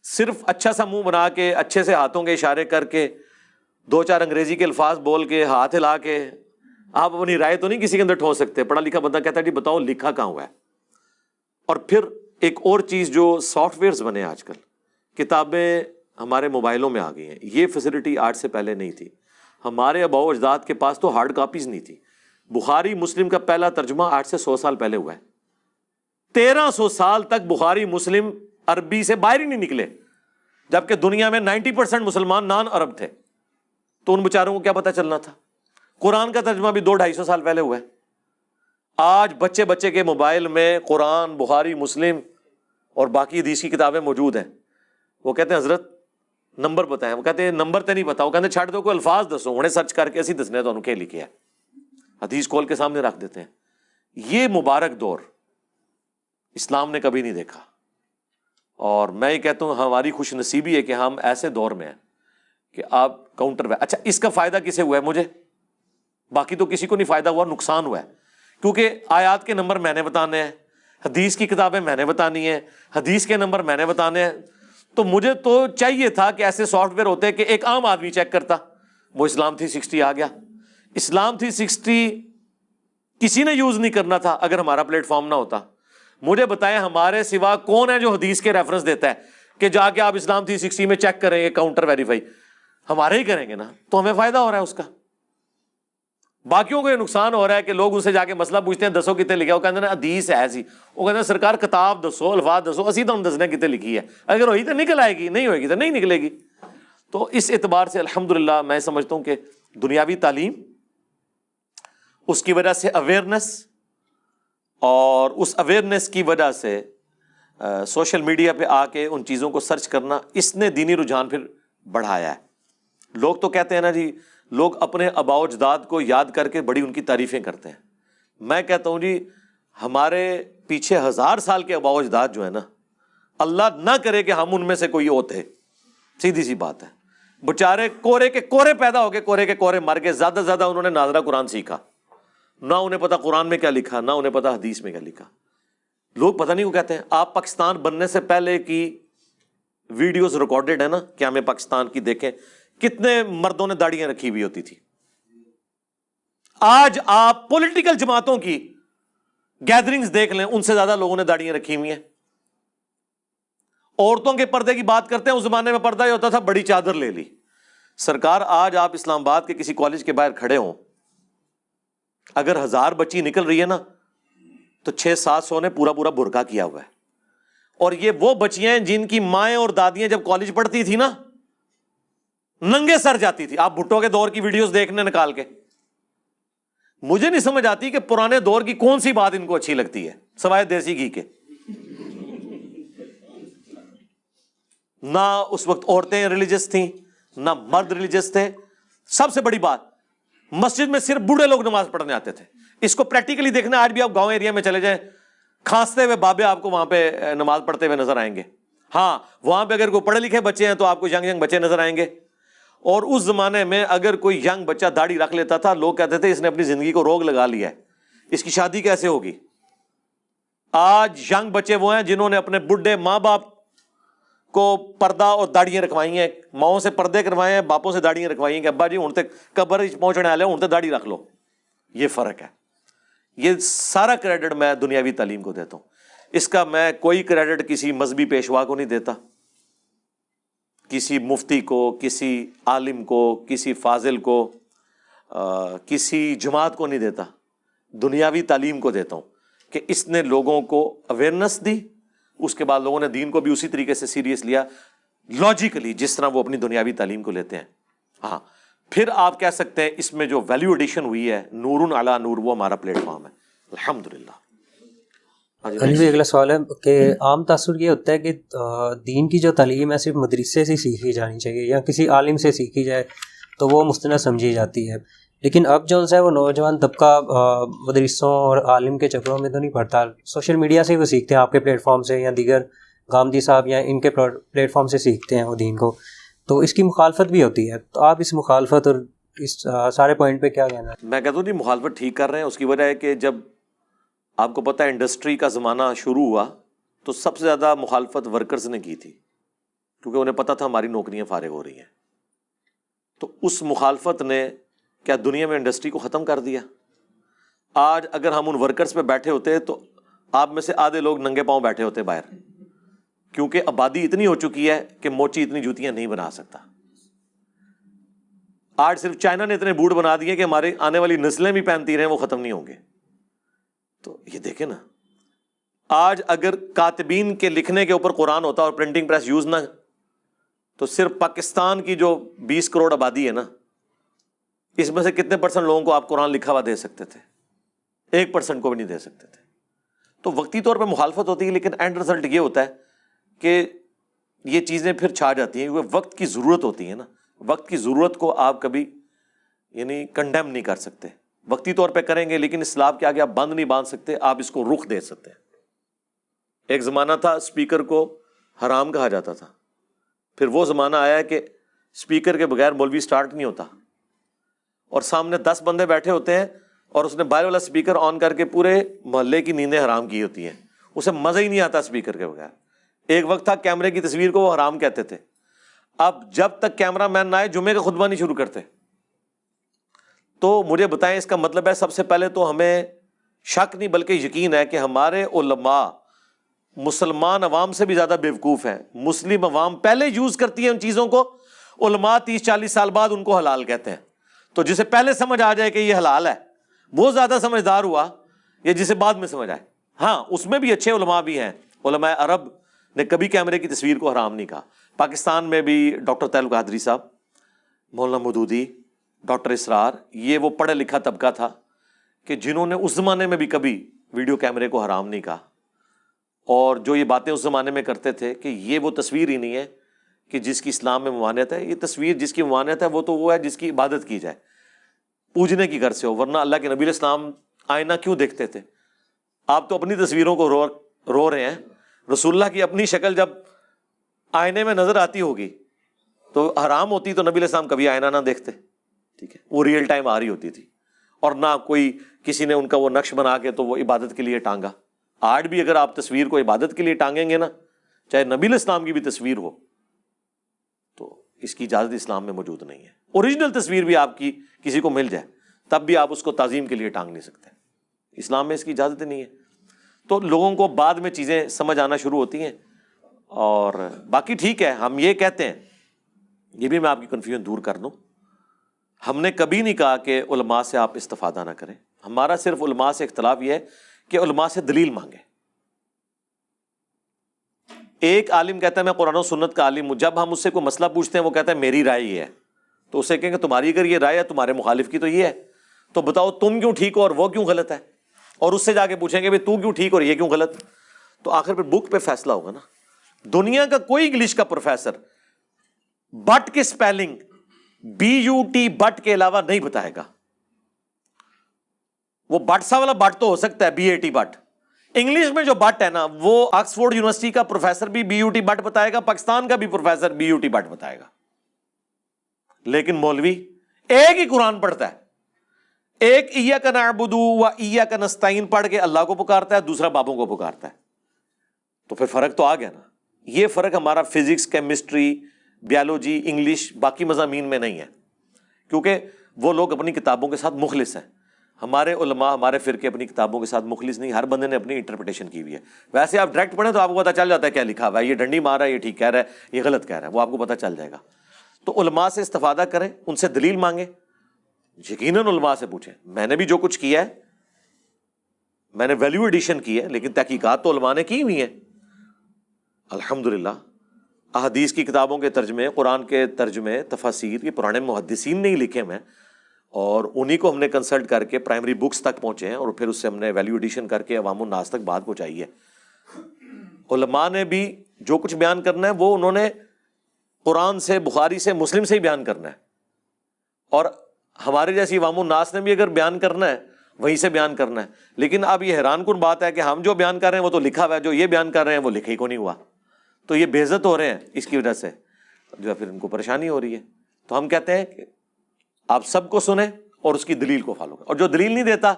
صرف اچھا سا منہ بنا کے، اچھے سے ہاتھوں کے اشارے کر کے، 2-4 انگریزی کے الفاظ بول کے، ہاتھ ہلا کے آپ اپنی رائے تو نہیں کسی کے اندر ٹھونس سکتے. پڑھا لکھا بندہ کہتا ہے جی بتاؤ لکھا کہاں ہوا ہے. اور پھر ایک اور چیز جو سافٹ ویئرز بنے آج کل، کتابیں ہمارے موبائلوں میں آ گئی ہیں، یہ فیسلٹی آج سے پہلے نہیں تھی. ہمارے آباء و اجداد کے پاس تو ہارڈ کاپیز نہیں تھی. بخاری مسلم کا پہلا ترجمہ آج سے 100 سال پہلے ہوا ہے. 1300 سال تک بخاری مسلم عربی سے باہر ہی نہیں نکلے، جبکہ دنیا میں 90% مسلمان نان عرب تھے. تو ان بیچاروں کو کیا پتہ چلنا تھا؟ قرآن کا ترجمہ بھی 200-250 سال پہلے ہوا ہے. آج بچے کے موبائل میں قرآن، بخاری مسلم اور باقی حدیث کی کتابیں موجود ہیں. وہ کہتے ہیں حضرت نمبر بتائیں. وہ کہتے ہیں نمبر تو نہیں پتا. وہ کہتے ہیں چھڑ دو، کوئی الفاظ دسو، انہیں سرچ کر کے اسی دسنے تو انہیں لکھے ہے. حدیث کھول کے سامنے رکھ دیتے ہیں. یہ مبارک دور اسلام نے کبھی نہیں دیکھا. اور میں یہ کہتا ہوں ہماری خوش نصیبی ہے کہ ہم ایسے دور میں ہیں کہ آپ کاؤنٹر. اچھا اس کا فائدہ کسے ہوا ہے؟ مجھے. باقی تو کسی کو نہیں فائدہ ہوا، نقصان ہوا ہے. کیونکہ آیات کے نمبر میں نے بتانے ہیں، حدیث کی کتابیں میں نے بتانی ہیں، حدیث کے نمبر میں نے بتانے ہیں. تو مجھے تو چاہیے تھا کہ ایسے سافٹ ویئر ہوتے کہ ایک عام آدمی چیک کرتا. وہ اسلام 360 آ گیا. اسلام 360 کسی نے یوز نہیں کرنا تھا اگر ہمارا پلیٹ فارم نہ ہوتا. مجھے بتائیں ہمارے سوا کون ہے جو حدیث کے ریفرنس دیتا ہے کہ جا کے آپ اسلام 360 میں چیک کریں گے، کاؤنٹر ویریفائی ہمارے ہی کریں گے نا. تو ہمیں فائدہ ہو رہا ہے اس کا. باقیوں کو یہ نقصان ہو رہا ہے کہ لوگ ان سے جا کے مسئلہ پوچھتے ہیں دسو کتنے لکھا. وہ کہتے ہیں حدیث ہے سی. وہ کہتے ہیں سرکار کتاب دسو، الفاظ دسو، اسی تو ہم دسنے کتنے لکھی ہے. اگر ہوئی تو نکل آئے گی، نہیں ہوئے گی تو نہیں نکلے گی. تو اس اعتبار سے الحمدللہ میں سمجھتا ہوں کہ دنیاوی تعلیم، اس کی وجہ سے اویئرنس، اور اس اویئرنس کی وجہ سے سوشل میڈیا پہ آ کے ان چیزوں کو سرچ کرنا، اس نے دینی رجحان پھر بڑھایا ہے. لوگ تو کہتے ہیں نا جی، لوگ اپنے آباء و اجداد کو یاد کر کے بڑی ان کی تعریفیں کرتے ہیں. میں کہتا ہوں جی ہمارے پیچھے 1000 سال کے آباء و اجداد جو ہے نا، اللہ نہ کرے کہ ہم ان میں سے کوئی ہوتے. سیدھی سی بات ہے. بچارے کورے کے کورے پیدا ہو گئے، کورے کے کورے مر گئے. زیادہ سے زیادہ انہوں نے ناظرہ قرآن سیکھا، نہ انہیں پتا قرآن میں کیا لکھا، نہ انہیں پتا حدیث میں کیا لکھا. لوگ پتہ نہیں وہ کہتے ہیں. آپ پاکستان بننے سے پہلے کی ویڈیوز ریکارڈڈ ہے نا قیام پاکستان کی، دیکھیں کتنے مردوں نے داڑیاں رکھی ہوئی ہوتی تھی. آج آپ پولیٹیکل جماعتوں کی گیدرنگز دیکھ لیں، ان سے زیادہ لوگوں نے داڑیاں رکھی ہوئی ہیں. عورتوں کے پردے کی بات کرتے ہیں، اس زمانے میں پردہ یہ ہوتا تھا بڑی چادر لے لی. سرکار آج آپ اسلام آباد کے کسی کالج کے باہر کھڑے ہوں، اگر 1000 بچی نکل رہی ہے نا تو 600-700 نے پورا برقع کیا ہوا ہے. اور یہ وہ بچیاں ہیں جن کی مائیں اور دادیاں جب کالج پڑھتی تھی نا ننگے سر جاتی تھی. آپ بھٹو کے دور کی ویڈیوز دیکھنے نکال کے. مجھے نہیں سمجھ آتی کہ پرانے دور کی کون سی بات ان کو اچھی لگتی ہے سوائے دیسی گھی کے. نہ اس وقت عورتیں ریلیجس تھیں، نہ مرد ریلیجس تھے. سب سے بڑی بات، مسجد میں صرف بوڑھے لوگ نماز پڑھنے آتے تھے. اس کو پریکٹیکلی دیکھنا. آج بھی آپ گاؤں ایریا میں چلے جائیں، کھانستے ہوئے بابے آپ کو وہاں پہ نماز پڑھتے ہوئے نظر آئیں گے. ہاں وہاں پہ اگر کوئی پڑھے لکھے بچے ہیں تو آپ کو ینگ بچے نظر آئیں گے. اور اس زمانے میں اگر کوئی ینگ بچہ داڑھی رکھ لیتا تھا، لوگ کہتے تھے اس نے اپنی زندگی کو روگ لگا لیا ہے، اس کی شادی کیسے ہوگی. آج ینگ بچے وہ ہیں جنہوں نے اپنے بڈھے ماں باپ کو پردہ اور داڑیاں رکھوائی ہیں، ماؤں سے پردے کروائے ہیں، باپوں سے داڑیاں رکھوائی ہیں کہ ابا جی ہن تک قبر پہنچنے والے ہن تک داڑھی رکھ لو. یہ فرق ہے. یہ سارا کریڈٹ میں دنیاوی تعلیم کو دیتا ہوں. اس کا میں کوئی کریڈٹ کسی مذہبی پیشوا کو نہیں دیتا، کسی مفتی کو، کسی عالم کو، کسی فاضل کو، کسی جماعت کو نہیں دیتا. دنیاوی تعلیم کو دیتا ہوں کہ اس نے لوگوں کو اویئرنس دی. اس کے بعد لوگوں نے دین کو بھی اسی طریقے سے سیریس لیا، لاجیکلی جس طرح وہ اپنی دنیاوی تعلیم کو لیتے ہیں. ہاں پھر آپ کہہ سکتے ہیں اس میں جو ویلیو ایڈیشن ہوئی ہے، نور علی نور، وہ ہمارا پلیٹ فارم ہے الحمدللہ. اگلا سوال ہے کہ عام تاثر یہ ہوتا ہے کہ دین کی جو تعلیم ہے صرف مدرسے سے سیکھی جانی چاہیے یا کسی عالم سے سیکھی جائے تو وہ مستند سمجھی جاتی ہے. لیکن اب جو ہے وہ نوجوان طبقہ مدرسوں اور عالم کے چکروں میں تو نہیں پڑتا، سوشل میڈیا سے وہ سیکھتے ہیں، آپ کے پلیٹ فارم سے یا دیگر گامدی صاحب یا ان کے پلیٹ فارم سے سیکھتے ہیں وہ دین کو. تو اس کی مخالفت بھی ہوتی ہے. تو آپ اس مخالفت اور اس سارے پوائنٹ پہ کیا کہنا ہے؟ میں کہتا ہوں جی مخالفت ٹھیک کر رہے ہیں. اس کی وجہ ہے کہ جب آپ کو پتہ ہے انڈسٹری کا زمانہ شروع ہوا تو سب سے زیادہ مخالفت ورکرز نے کی تھی، کیونکہ انہیں پتہ تھا ہماری نوکریاں فارغ ہو رہی ہیں. تو اس مخالفت نے کیا دنیا میں انڈسٹری کو ختم کر دیا؟ آج اگر ہم ان ورکرز پہ بیٹھے ہوتے تو آپ میں سے آدھے لوگ ننگے پاؤں بیٹھے ہوتے باہر، کیونکہ آبادی اتنی ہو چکی ہے کہ موچی اتنی جوتیاں نہیں بنا سکتا. آج صرف چائنا نے اتنے بوٹ بنا دیے کہ ہمارے آنے والی نسلیں بھی پہنتی رہیں، وہ ختم نہیں ہوں گے. تو یہ دیکھیں نا، آج اگر کاتبین کے لکھنے کے اوپر قرآن ہوتا اور پرنٹنگ پریس یوز نہ، تو صرف پاکستان کی جو 20 کروڑ آبادی ہے نا، اس میں سے کتنے % لوگوں کو آپ قرآن لکھا ہوا دے سکتے تھے؟ 1% کو بھی نہیں دے سکتے تھے. تو وقتی طور پہ مخالفت ہوتی ہے، لیکن اینڈ رزلٹ یہ ہوتا ہے کہ یہ چیزیں پھر چھا جاتی ہیں، کیونکہ وقت کی ضرورت ہوتی ہے نا. وقت کی ضرورت کو آپ کبھی یعنی کنڈیم نہیں کر سکتے. وقتی طور پہ کریں گے، لیکن اسلام کے آگے آپ بند نہیں باندھ سکتے، آپ اس کو رخ دے سکتے ہیں. ایک زمانہ تھا اسپیکر کو حرام کہا جاتا تھا، پھر وہ زمانہ آیا کہ اسپیکر کے بغیر مولوی سٹارٹ نہیں ہوتا، اور سامنے 10 بندے بیٹھے ہوتے ہیں اور اس نے باہر والا اسپیکر آن کر کے پورے محلے کی نیندیں حرام کی ہوتی ہیں، اسے مزہ ہی نہیں آتا اسپیکر کے بغیر. ایک وقت تھا کیمرے کی تصویر کو وہ حرام کہتے تھے، اب جب تک کیمرہ مین نہ آئے جمعے کا خطبہ نہیں شروع کرتے. تو مجھے بتائیں اس کا مطلب ہے سب سے پہلے تو ہمیں شک نہیں بلکہ یقین ہے کہ ہمارے علماء مسلمان عوام سے بھی زیادہ بیوقوف ہیں. مسلم عوام پہلے یوز کرتی ہے ان چیزوں کو، علماء 30-40 سال بعد ان کو حلال کہتے ہیں. تو جسے پہلے سمجھ آ جائے کہ یہ حلال ہے وہ زیادہ سمجھدار ہوا، یا جسے بعد میں سمجھ آئے. ہاں اس میں بھی اچھے علماء بھی ہیں. علماء عرب نے کبھی کیمرے کی تصویر کو حرام نہیں کہا. پاکستان میں بھی ڈاکٹر طاہر القادری صاحب، مولانا مودودی، ڈاکٹر اسرار، یہ وہ پڑھا لکھا طبقہ تھا کہ جنہوں نے اس زمانے میں بھی کبھی ویڈیو کیمرے کو حرام نہیں کہا. اور جو یہ باتیں اس زمانے میں کرتے تھے کہ یہ وہ تصویر ہی نہیں ہے کہ جس کی اسلام میں ممانعت ہے. یہ تصویر جس کی ممانعت ہے وہ تو وہ ہے جس کی عبادت کی جائے، پوجنے کی غرض سے ہو. ورنہ اللہ کے نبی علیہ السلام آئینہ کیوں دیکھتے تھے؟ آپ تو اپنی تصویروں کو رو رہے ہیں. رسول اللہ کی اپنی شکل جب آئینے میں نظر آتی ہوگی تو حرام ہوتی تو نبی علیہ السلام کبھی آئینہ نہ دیکھتے. ٹھیک ہے، وہ ریئل ٹائم آ رہی ہوتی تھی، اور نہ کوئی کسی نے ان کا وہ نقش بنا کے تو وہ عبادت کے لیے ٹانگا. آج بھی اگر آپ تصویر کو عبادت کے لیے ٹانگیں گے نا، چاہے نبی علیہ السلام کی بھی تصویر ہو، تو اس کی اجازت اسلام میں موجود نہیں ہے. اوریجنل تصویر بھی آپ کی کسی کو مل جائے تب بھی آپ اس کو تعظیم کے لیے ٹانگ نہیں سکتے، اسلام میں اس کی اجازت نہیں ہے. تو لوگوں کو بعد میں چیزیں سمجھ آنا شروع ہوتی ہیں. اور باقی ٹھیک ہے، ہم یہ کہتے ہیں، یہ بھی میں آپ کی کنفیوژن دور کر دوں، ہم نے کبھی نہیں کہا کہ علماء سے آپ استفادہ نہ کریں. ہمارا صرف علماء سے اختلاف یہ ہے کہ علماء سے دلیل مانگیں. ایک عالم کہتا ہے میں قرآن و سنت کا عالم ہوں، جب ہم اس سے کوئی مسئلہ پوچھتے ہیں وہ کہتا ہے میری رائے یہ ہے، تو اسے کہیں کہ تمہاری اگر یہ رائے ہے تمہارے مخالف کی تو یہ ہے، تو بتاؤ تم کیوں ٹھیک ہو اور وہ کیوں غلط ہے. اور اس سے جا کے پوچھیں گے تو کیوں ٹھیک اور یہ کیوں غلط، تو آخر پہ بک پہ فیصلہ ہوگا نا. دنیا کا کوئی انگلش کا پروفیسر بٹ کے سپیلنگ BUT بٹ کے علاوہ نہیں بتائے گا. وہ بٹ سا والا بٹ تو ہو سکتا ہے BAT بٹ، انگلش میں جو بٹ ہے نا وہ آکسفورڈ یونیورسٹی کا پروفیسر بھی BUT بٹ بتائے گا، پاکستان کا بھی پروفیسر BUT بٹ بتائے گا. لیکن مولوی ایک ہی قرآن پڑھتا ہے، ایک ایاک نعبد و ایاک نستعین پڑھ کے اللہ کو پکارتا ہے، دوسرا بابوں کو پکارتا ہے. تو پھر فرق تو آ گیا نا. یہ فرق ہمارا فزکس، کیمسٹری، بیالوجی، انگلش، باقی مضامین میں نہیں ہے، کیونکہ وہ لوگ اپنی کتابوں کے ساتھ مخلص ہیں. ہمارے علماء، ہمارے فرقے اپنی کتابوں کے ساتھ مخلص نہیں، ہر بندے نے اپنی انٹرپریٹیشن کی ہوئی ہے. ویسے آپ ڈائریکٹ پڑھیں تو آپ کو پتہ چل جاتا ہے کیا لکھا ہوا ہے، یہ ڈنڈی مار رہا ہے، یہ ٹھیک کہہ رہا ہے، یہ غلط کہہ رہا ہے، وہ آپ کو پتہ چل جائے گا. تو علماء سے استفادہ کریں، ان سے دلیل مانگیں، یقیناً علماء سے پوچھیں. میں نے بھی جو کچھ کیا ہے، میں نے ویلیو ایڈیشن کی ہے، لیکن تحقیقات تو علماء نے کی ہوئی ہیں الحمدللہ. احادیث کی کتابوں کے ترجمے، قرآن کے ترجمے، تفاسیر، یہ پرانے محدثین نے ہی لکھے ہیں، اور انہی کو ہم نے کنسلٹ کر کے پرائمری بکس تک پہنچے ہیں، اور پھر اس سے ہم نے ویلیو ایڈیشن کر کے عوام الناس تک بات پہنچائی ہے. علماء نے بھی جو کچھ بیان کرنا ہے وہ انہوں نے قرآن سے، بخاری سے، مسلم سے ہی بیان کرنا ہے، اور ہمارے جیسی عوام الناس نے بھی اگر بیان کرنا ہے وہیں سے بیان کرنا ہے. لیکن اب یہ حیران کن بات ہے کہ ہم جو بیان کر رہے ہیں وہ تو لکھا ہوا ہے، جو یہ بیان کر رہے ہیں وہ لکھے ہی کو نہیں ہوا. تو یہ بے عزت ہو رہے ہیں، اس کی وجہ سے جو ہے پھر ان کو پریشانی ہو رہی ہے. تو ہم کہتے ہیں کہ آپ سب کو سنیں اور اس کی دلیل کو فالو کریں، اور جو دلیل نہیں دیتا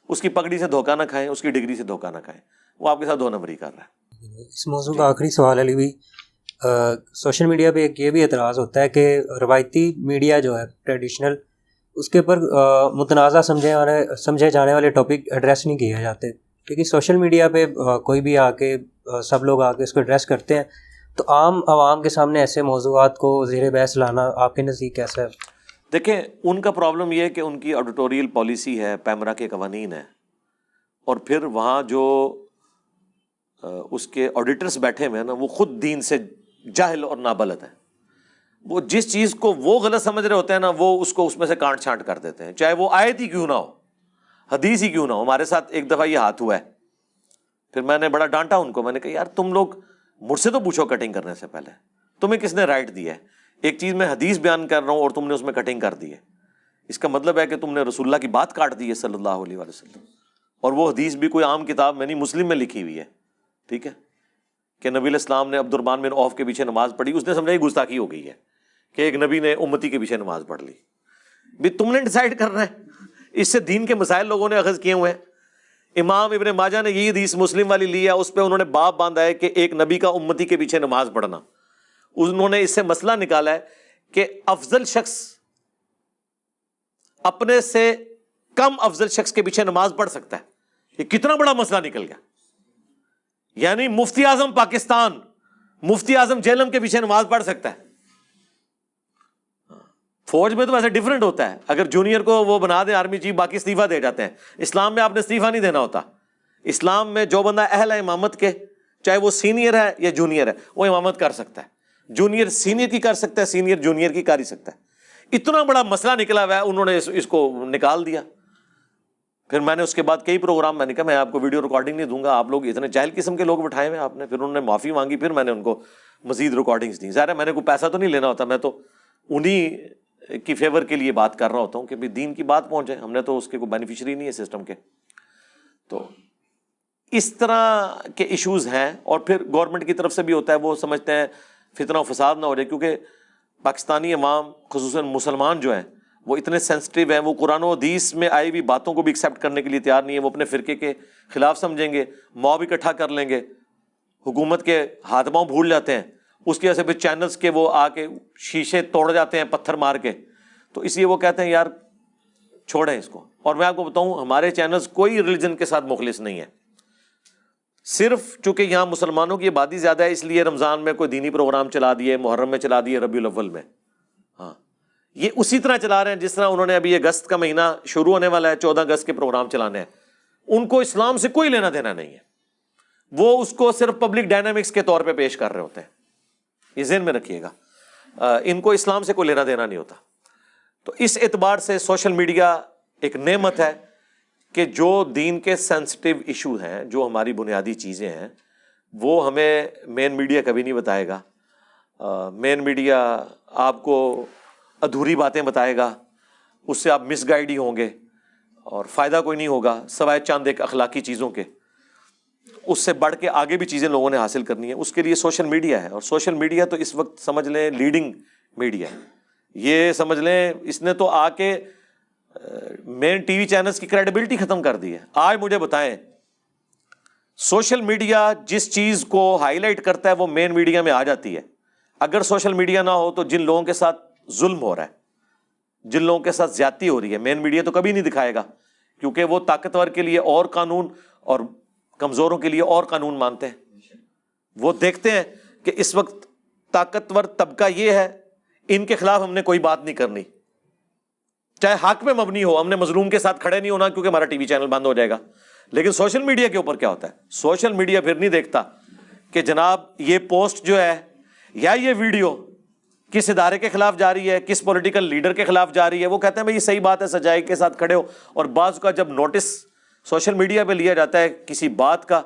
اس کی پگڑی سے دھوکہ نہ کھائیں، اس کی ڈگری سے دھوکہ نہ کھائیں، وہ آپ کے ساتھ 2 نمبری کر رہا ہے. اس موضوع کا آخری سوال علی بھی، سوشل میڈیا پہ ایک یہ بھی اعتراض ہوتا ہے کہ روایتی میڈیا جو ہے ٹریڈیشنل، اس کے اوپر متنازع سمجھے جانے والے ٹاپک ایڈریس نہیں کیے جاتے، کیونکہ سوشل میڈیا پہ کوئی بھی آ کے، سب لوگ آ کے اس کو ایڈریس کرتے ہیں. تو عام عوام کے سامنے ایسے موضوعات کو زیر بحث لانا آپ کے نزدیک کیسا ہے؟ دیکھیں ان کا پرابلم یہ ہے کہ ان کی ایڈیٹوریل پالیسی ہے، پیمرا کے قوانین ہیں، اور پھر وہاں جو اس کے آڈیٹرز بیٹھے ہوئے ہیں نا، وہ خود دین سے جاہل اور نابلد ہیں. وہ جس چیز کو وہ غلط سمجھ رہے ہوتے ہیں نا، وہ اس کو اس میں سے کانٹ چھانٹ کر دیتے ہیں، چاہے وہ آیت ہی کیوں نہ ہو، حدیث ہی کیوں نہ ہو. ہمارے ساتھ ایک دفعہ یہ ہاتھ ہوا ہے، پھر میں نے بڑا ڈانٹا ان کو. میں نے کہا یار تم لوگ مجھ سے تو پوچھو کٹنگ کرنے سے پہلے تمہیں کس نے رائٹ دیا ہے. ایک چیز میں حدیث بیان کر رہا ہوں اور تم نے اس میں کٹنگ کر دی ہے، اس کا مطلب ہے کہ تم نے رسول اللہ کی بات کاٹ دی ہے صلی اللہ علیہ وآلہ وسلم. اور وہ حدیث بھی کوئی عام کتاب میں نہیں، مسلم میں لکھی ہوئی ہے، ٹھیک ہے، کہ نبی علیہ السلام نے عبد الرحمن بن عوف کے پیچھے نماز پڑھی. اس نے سمجھا یہ گستاخی ہو گئی ہے کہ ایک نبی نے امتی کے پیچھے نماز پڑھ لی. بھی تم نے ڈیسائیڈ کرنا ہے، اس سے دین کے مسائل لوگوں نے اخذ کیے ہوئے ہیں. امام ابن ماجہ نے یہ حدیث مسلم والی لی ہے، اس پہ انہوں نے باب باندھا ہے کہ ایک نبی کا امتی کے پیچھے نماز پڑھنا. انہوں نے اس سے مسئلہ نکالا ہے کہ افضل شخص اپنے سے کم افضل شخص کے پیچھے نماز پڑھ سکتا ہے. یہ کتنا بڑا مسئلہ نکل گیا. یعنی مفتی اعظم پاکستان مفتی اعظم جہلم کے پیچھے نماز پڑھ سکتا ہے. فوج میں تو ویسے ڈیفرنٹ ہوتا ہے، اگر جونیئر کو وہ بنا دیں آرمی چیف، باقی استعفیٰ دے جاتے ہیں. اسلام میں آپ نے استعفیٰ نہیں دینا ہوتا. اسلام میں جو بندہ اہل ہے امامت کے، چاہے وہ سینئر ہے یا جونیئر ہے، وہ امامت کر سکتا ہے. جونیئر سینئر کی کر سکتا ہے، سینئر جونیئر کی کر ہی سکتا ہے. اتنا بڑا مسئلہ نکلا ہوا ہے، انہوں نے اس کو نکال دیا. پھر میں نے اس کے بعد کئی پروگرام، میں نے کہا میں آپ کو ویڈیو ریکارڈنگ نہیں دوں گا، آپ لوگ اتنے جاہل قسم کے لوگ بٹھائے ہوئے آپ نے. پھر انہوں نے معافی مانگی، پھر میں نے ان کو مزید ریکارڈنگز دیں. ظاہر ہے میں نے کوئی پیسہ تو نہیں لینا ہوتا، میں تو انہی کی فیور کے لیے بات کر رہا ہوتا ہوں کہ دین کی بات پہنچے. ہم نے تو اس کے کوئی بینیفیشری نہیں ہے سسٹم کے. تو اس طرح کے ایشوز ہیں. اور پھر گورنمنٹ کی طرف سے بھی ہوتا ہے، وہ سمجھتے ہیں فتنہ و فساد نہ ہو جائے، کیونکہ پاکستانی عوام خصوصاً مسلمان جو ہیں وہ اتنے سینسٹیو ہیں، وہ قرآن و حدیث میں آئی ہوئی باتوں کو بھی ایکسیپٹ کرنے کے لیے تیار نہیں ہے. وہ اپنے فرقے کے خلاف سمجھیں گے، موب اکٹھا کر لیں گے، حکومت کے ہاتھ پاؤں بھول جاتے ہیں. اس کی وجہ سے پھر چینلز کے وہ آ کے شیشے توڑ جاتے ہیں پتھر مار کے. تو اس لیے وہ کہتے ہیں یار چھوڑیں اس کو. اور میں آپ کو بتاؤں ہمارے چینلز کوئی ریلیجن کے ساتھ مخلص نہیں ہے. صرف چونکہ یہاں مسلمانوں کی آبادی زیادہ ہے، اس لیے رمضان میں کوئی دینی پروگرام چلا دیے، محرم میں چلا دیے، ربیع الاول میں. ہاں یہ اسی طرح چلا رہے ہیں جس طرح انہوں نے ابھی اگست کا مہینہ شروع ہونے والا ہے، 14 اگست کے پروگرام چلانے ہیں. ان کو اسلام سے کوئی لینا دینا نہیں ہے، وہ اس کو صرف پبلک ڈائنامکس کے طور پہ پیش کر رہے ہوتے ہیں. یہ ذہن میں رکھیے گا، ان کو اسلام سے کوئی لینا دینا نہیں ہوتا. تو اس اعتبار سے سوشل میڈیا ایک نعمت ہے کہ جو دین کے سینسٹیو ایشو ہیں، جو ہماری بنیادی چیزیں ہیں، وہ ہمیں مین میڈیا کبھی نہیں بتائے گا. مین میڈیا آپ کو ادھوری باتیں بتائے گا، اس سے آپ مس گائیڈ ہی ہوں گے اور فائدہ کوئی نہیں ہوگا سوائے چند ایک اخلاقی چیزوں کے. اس سے بڑھ کے آگے بھی چیزیں لوگوں نے حاصل کرنی ہے، اس کے لیے سوشل میڈیا ہے. اور سوشل میڈیا تو اس وقت سمجھ لیں لیڈنگ میڈیا ہے. یہ سمجھ لیں اس نے تو آ کے مین ٹی وی چینلز کی کریڈیبلٹی ختم کر دی ہے. آج مجھے بتائیں سوشل میڈیا جس چیز کو ہائی لائٹ کرتا ہے وہ مین میڈیا میں آ جاتی ہے. اگر سوشل میڈیا نہ ہو تو جن لوگوں کے ساتھ ظلم ہو رہا ہے، جن لوگوں کے ساتھ زیادتی ہو رہی ہے، مین میڈیا تو کبھی نہیں دکھائے گا، کیونکہ وہ طاقتور کے لیے اور قانون اور کمزوروں کے لیے اور قانون مانتے ہیں. وہ دیکھتے ہیں کہ اس وقت طاقتور طبقہ یہ ہے، ان کے خلاف ہم نے کوئی بات نہیں کرنی، چاہے حق پہ مبنی ہو. ہم نے مظلوم کے ساتھ کھڑے نہیں ہونا کیونکہ ہمارا ٹی وی چینل بند ہو جائے گا. لیکن سوشل میڈیا کے اوپر کیا ہوتا ہے؟ سوشل میڈیا پھر نہیں دیکھتا کہ جناب یہ پوسٹ جو ہے یا یہ ویڈیو کس ادارے کے خلاف جا رہی ہے، کس پولیٹیکل لیڈر کے خلاف جا رہی ہے. وہ کہتے ہیں بھائی یہ صحیح بات ہے، سچائی کے ساتھ کھڑے ہو. اور بعض کا جب نوٹس سوشل میڈیا پہ لیا جاتا ہے کسی بات کا،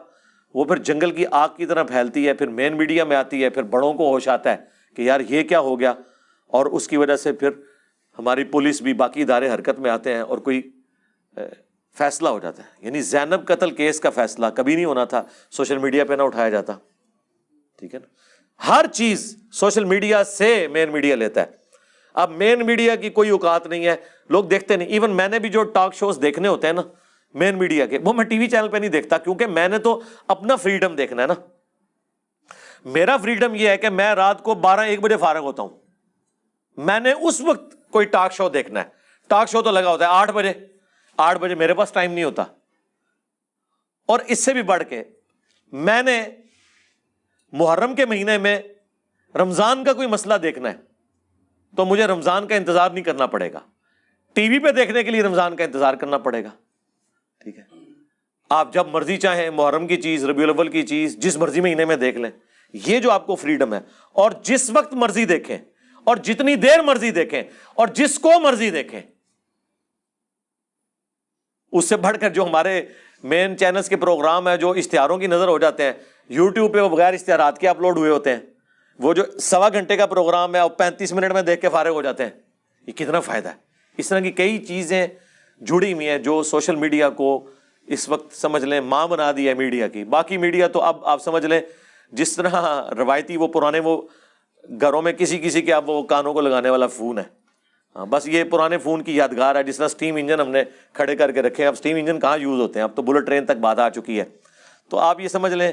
وہ پھر جنگل کی آگ کی طرح پھیلتی ہے، پھر مین میڈیا میں آتی ہے، پھر بڑوں کو ہوش آتا ہے کہ یار یہ کیا ہو گیا. اور اس کی وجہ سے پھر ہماری پولیس بھی باقی ادارے حرکت میں آتے ہیں اور کوئی فیصلہ ہو جاتا ہے. یعنی زینب قتل کیس کا فیصلہ کبھی نہیں ہونا تھا سوشل میڈیا پہ نہ اٹھایا جاتا. ٹھیک ہے نا، ہر چیز سوشل میڈیا سے مین میڈیا لیتا ہے. اب مین میڈیا کی کوئی اوقات نہیں ہے، لوگ دیکھتے نہیں. ایون میں نے بھی جو ٹاک شوز دیکھنے ہوتے ہیں نا مین میڈیا کے، وہ میں ٹی وی چینل پہ نہیں دیکھتا، کیونکہ میں نے تو اپنا فریڈم دیکھنا ہے نا. میرا فریڈم یہ ہے کہ میں رات کو 12-1 بجے فارغ ہوتا ہوں، میں نے اس وقت کوئی ٹاک شو دیکھنا ہے. ٹاک شو تو لگا ہوتا ہے 8 بجے میرے پاس ٹائم نہیں ہوتا. اور اس سے بھی بڑھ کے میں نے محرم کے مہینے میں رمضان کا کوئی مسئلہ دیکھنا ہے تو مجھے رمضان کا انتظار نہیں کرنا پڑے گا، ٹی وی پہ دیکھنے کے لیے رمضان کا انتظار کرنا پڑے گا. ٹھیک ہے، آپ جب مرضی چاہیں محرم کی چیز، ربیع الاول کی چیز جس مرضی مہینے میں دیکھ لیں. یہ جو آپ کو فریڈم ہے، اور جس وقت مرضی دیکھیں اور جتنی دیر مرضی دیکھیں اور جس کو مرضی دیکھیں. اس سے بڑھ کر جو ہمارے مین چینلز کے پروگرام ہیں جو اشتہاروں کی نظر ہو جاتے ہیں، یوٹیوب پہ وہ بغیر اشتہارات کے اپلوڈ ہوئے ہوتے ہیں. وہ جو 1.25 گھنٹے کا پروگرام ہے اور 35 منٹ میں دیکھ کے فارغ ہو جاتے ہیں. یہ کتنا فائدہ ہے. اس طرح کی کئی چیزیں جڑی ہوئی ہیں جو سوشل میڈیا کو اس وقت سمجھ لیں ماں بنا دی ہے میڈیا کی. باقی میڈیا تو اب آپ سمجھ لیں جس طرح روایتی وہ پرانے وہ گھروں میں کسی کے اب وہ کانوں کو لگانے والا فون ہے. بس یہ پرانے فون کی یادگار ہے. جس طرح اسٹیم انجن ہم نے کھڑے کر کے رکھے، اب اسٹیم انجن کہاں یوز ہوتے ہیں، اب تو بلٹ ٹرین تک بات آ چکی ہے. تو آپ یہ سمجھ لیں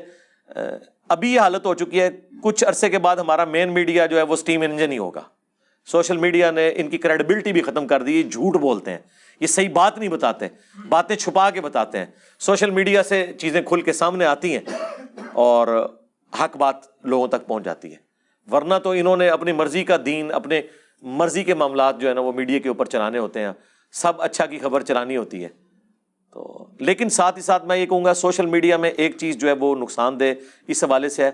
ابھی یہ حالت ہو چکی ہے. کچھ عرصے کے بعد ہمارا مین میڈیا جو ہے وہ اسٹیم انجن ہی ہوگا. سوشل میڈیا نے ان کی کریڈیبلٹی بھی ختم کر دی. جھوٹ بولتے ہیں، یہ صحیح بات نہیں بتاتے، باتیں چھپا کے بتاتے ہیں. سوشل میڈیا سے چیزیں کھل کے سامنے آتی ہیں اور حق بات لوگوں تک پہنچ جاتی ہے. ورنہ تو انہوں نے اپنی مرضی کا دین، اپنے مرضی کے معاملات جو ہے نا وہ میڈیا کے اوپر چلانے ہوتے ہیں. سب اچھا کی خبر چلانی ہوتی ہے. تو لیکن ساتھ ہی ساتھ میں یہ کہوں گا سوشل میڈیا میں ایک چیز جو ہے وہ نقصان دہ اس حوالے سے ہے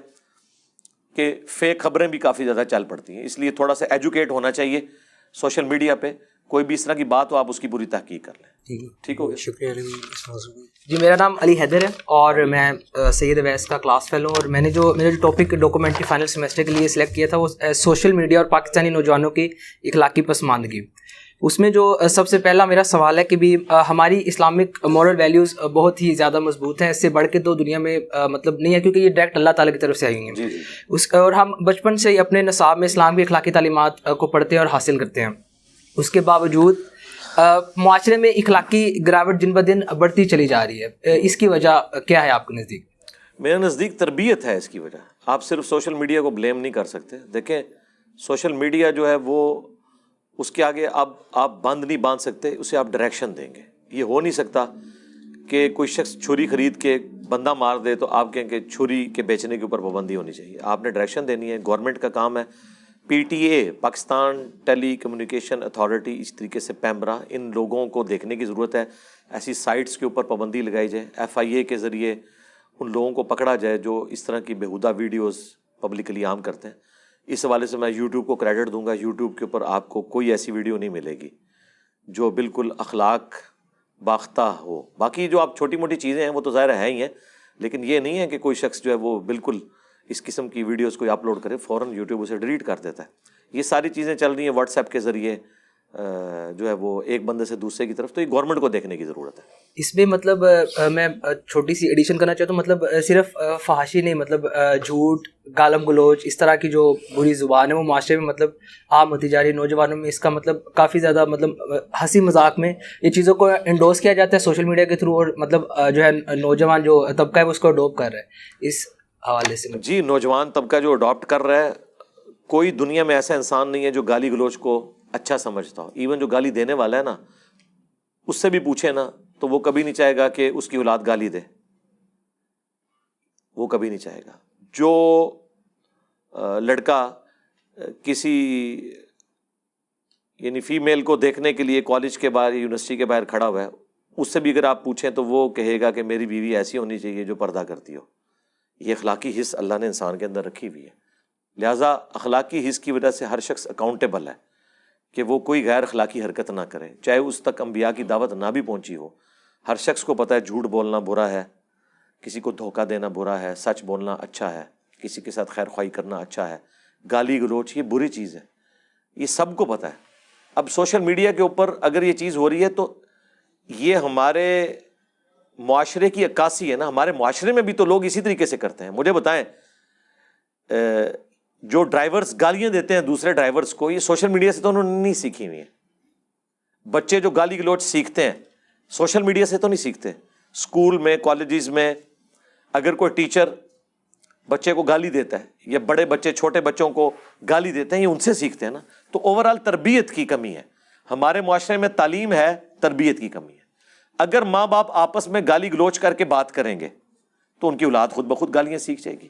کہ فیک خبریں بھی کافی زیادہ چل پڑتی ہیں. اس لیے تھوڑا سا ایجوکیٹ ہونا چاہیے سوشل میڈیا پہ. کوئی بھی اس طرح کی بات ہو آپ اس کی پوری تحقیق کر لیں. ٹھیک ہو گیا، شکریہ. جی میرا نام علی حیدر ہے اور میں سید اویس کا کلاس فیلو ہوں. اور میں نے جو ٹاپک ڈاکومنٹری فائنل سیمسٹر کے لیے سلیکٹ کیا تھا وہ سوشل میڈیا اور پاکستانی نوجوانوں کی اخلاقی پسماندگی. اس میں جو سب سے پہلا میرا سوال ہے کہ بھی ہماری اسلامک مورل ویلیوز بہت ہی زیادہ مضبوط ہیں. اس سے بڑھ کے تو دنیا میں مطلب نہیں ہے کیونکہ یہ ڈائریکٹ اللہ تعالیٰ کی طرف سے آئی ہوئی ہیں. اور ہم بچپن سے ہی اپنے نصاب میں اسلام کی اخلاقی تعلیمات کو پڑھتے ہیں اور حاصل کرتے ہیں. اس کے باوجود معاشرے میں اخلاقی گراوٹ دن بدن بڑھتی چلی جا رہی ہے. اس کی وجہ کیا ہے آپ کے نزدیک؟ میرے نزدیک تربیت ہے اس کی وجہ. آپ صرف سوشل میڈیا کو بلیم نہیں کر سکتے. دیکھیں سوشل میڈیا جو ہے وہ اس کے آگے اب آپ بند نہیں باندھ سکتے، اسے آپ ڈائریکشن دیں گے. یہ ہو نہیں سکتا کہ کوئی شخص چھری خرید کے بندہ مار دے تو آپ کہیں کہ چھری کے بیچنے کے اوپر پابندی ہونی چاہیے. آپ نے ڈائریکشن دینی ہے. گورنمنٹ کا کام ہے. P T A Pakistan telecommunication authority, اس طریقے سے پیمرا، ان لوگوں کو دیکھنے کی ضرورت ہے. ایسی سائٹس کے اوپر پابندی لگائی جائے. ایف آئی اے کے ذریعے ان لوگوں کو پکڑا جائے جو اس طرح کی بیہودہ ویڈیوز پبلکلی عام کرتے ہیں. اس حوالے سے میں یوٹیوب کو کریڈٹ دوں گا. یوٹیوب کے اوپر آپ کو کوئی ایسی ویڈیو نہیں ملے گی جو بالکل اخلاق باختہ ہو. باقی جو آپ چھوٹی موٹی چیزیں ہیں وہ تو ظاہر ہے ہی ہیں، لیکن یہ نہیں ہے کہ کوئی شخص جو ہے وہ بالکل اس قسم کی ویڈیوز کوئی اپلوڈ کرے فوراً یوٹیوب اسے ڈیلیٹ کر دیتا ہے. یہ ساری چیزیں چل رہی ہیں واٹس ایپ کے ذریعے جو ہے وہ ایک بندے سے دوسرے کی طرف. تو یہ گورنمنٹ کو دیکھنے کی ضرورت ہے. اس میں مطلب میں چھوٹی سی ایڈیشن کرنا چاہتا ہوں. مطلب صرف فحاشی نہیں، مطلب جھوٹ، گالم گلوچ، اس طرح کی جو بری زبان ہے وہ معاشرے میں مطلب عام ہوتی جا رہی ہے. نوجوانوں میں اس کا مطلب کافی زیادہ مطلب ہنسی مذاق میں یہ چیزوں کو انڈورس کیا جاتا ہے سوشل میڈیا کے تھرو، اور مطلب جو ہے نوجوان جو طبقہ ہے وہ اس کو اڈوپ کر رہا ہے. اس حوالے سے جی نوجوان طبقہ جو اڈاپٹ کر رہا ہے، کوئی دنیا میں ایسا انسان نہیں ہے جو گالی گلوچ کو اچھا سمجھتا ہو. ایون جو گالی دینے والا ہے نا، اس سے بھی پوچھے نا تو وہ کبھی نہیں چاہے گا کہ اس کی اولاد گالی دے. وہ کبھی نہیں چاہے گا. جو لڑکا کسی یعنی فیمیل کو دیکھنے کے لیے کالج کے باہر یونیورسٹی کے باہر کھڑا ہوا ہے، اس سے بھی اگر آپ پوچھیں تو وہ کہے گا کہ میری بیوی ایسی ہونی چاہیے جو پردہ کرتی ہو. یہ اخلاقی حص اللہ نے انسان کے اندر رکھی ہوئی ہے. لہٰذا اخلاقی حص کی وجہ سے ہر شخص اکاؤنٹیبل ہے کہ وہ کوئی غیر اخلاقی حرکت نہ کرے، چاہے اس تک انبیاء کی دعوت نہ بھی پہنچی ہو. ہر شخص کو پتہ ہے جھوٹ بولنا برا ہے، کسی کو دھوکہ دینا برا ہے، سچ بولنا اچھا ہے، کسی کے ساتھ خیر خواہی کرنا اچھا ہے. گالی گلوچ یہ بری چیز ہے، یہ سب کو پتہ ہے. اب سوشل میڈیا کے اوپر اگر یہ چیز ہو رہی ہے تو یہ ہمارے معاشرے کی عکاسی ہے نا. ہمارے معاشرے میں بھی تو لوگ اسی طریقے سے کرتے ہیں. مجھے بتائیں جو ڈرائیورز گالیاں دیتے ہیں دوسرے ڈرائیورز کو، یہ سوشل میڈیا سے تو انہوں نے نہیں سیکھی ہوئی ہیں. بچے جو گالی گلوچ سیکھتے ہیں سوشل میڈیا سے تو نہیں سیکھتے. اسکول میں کالجز میں اگر کوئی ٹیچر بچے کو گالی دیتا ہے یا بڑے بچے چھوٹے بچوں کو گالی دیتے ہیں، یہ ان سے سیکھتے ہیں نا. تو اوورآل تربیت کی کمی ہے ہمارے معاشرے میں. تعلیم ہے، تربیت کی کمی ہے. اگر ماں باپ آپس میں گالی گلوچ کر کے بات کریں گے تو ان کی اولاد خود بخود گالیاں سیکھ جائے گی.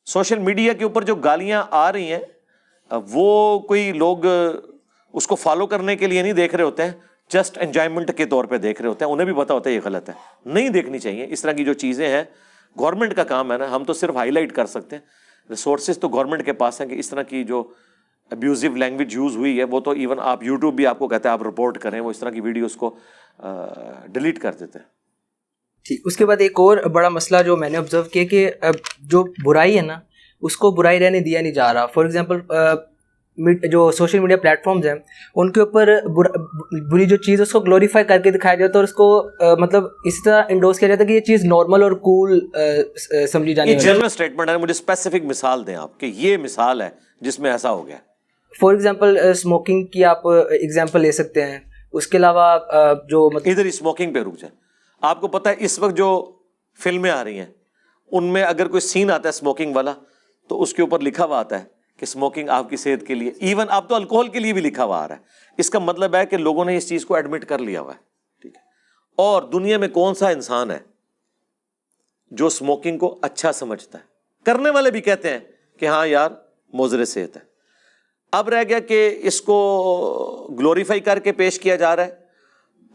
سوشل میڈیا کے اوپر جو گالیاں آ رہی ہیں وہ کوئی لوگ اس کو فالو کرنے کے لیے نہیں دیکھ رہے ہوتے ہیں, جسٹ انجوائمنٹ کے طور پہ دیکھ رہے ہوتے ہیں, انہیں بھی پتا ہوتا ہے یہ غلط ہے, نہیں دیکھنی چاہیے اس طرح کی جو چیزیں ہیں. گورنمنٹ کا کام ہے نا, ہم تو صرف ہائی لائٹ کر سکتے ہیں, ریسورسز تو گورنمنٹ کے پاس ہیں کہ اس طرح کی جو ابیوزو لینگویج یوز ہوئی ہے وہ تو ایون آپ یوٹیوب بھی آپ کو کہتا ہے آپ رپورٹ کریں, وہ اس طرح کی ویڈیوز کو ڈیلیٹ کر دیتے ہیں. ٹھیک. اس کے بعد ایک اور بڑا مسئلہ جو میں نے آبزرو کیا کہ جو برائی ہے نا اس کو برائی رہنے دیا نہیں جا رہا. فار ایگزامپل جو سوشل میڈیا پلیٹ فارمز ہیں ان کے اوپر بری جو چیز ہے اس کو گلوریفائی کر کے دکھایا جاتا ہے, اور اس کو مطلب اس طرح انڈوز کیا جاتا ہے کہ یہ چیز نارمل اور کول سمجھی جانی ہے. یہ جنرل اسٹیٹمنٹ ہے, مجھے اسپیسیفک مثال دیں آپ کہ یہ مثال ہے جس میں ایسا ہو گیا. فار ایگزامپل اسموکنگ کی آپ ایگزامپل لے سکتے ہیں. اس کے علاوہ جو ادھر اسموکنگ پہ رک جائیں. آپ کو پتہ ہے اس وقت جو فلمیں آ رہی ہیں ان میں اگر کوئی سین آتا ہے اسموکنگ والا تو اس کے اوپر لکھا ہوا آتا ہے کہ اسموکنگ آپ کی صحت کے لیے, ایون اب تو الکوہول کے لیے بھی لکھا ہوا آ رہا ہے. اس کا مطلب ہے کہ لوگوں نے اس چیز کو ایڈمٹ کر لیا ہوا ہے. ٹھیک ہے, اور دنیا میں کون سا انسان ہے جو اسموکنگ کو اچھا سمجھتا ہے؟ کرنے والے بھی کہتے ہیں کہ ہاں یار مضر صحت ہے. اب رہ گیا کہ اس کو گلوریفائی کر کے پیش کیا جا رہا ہے,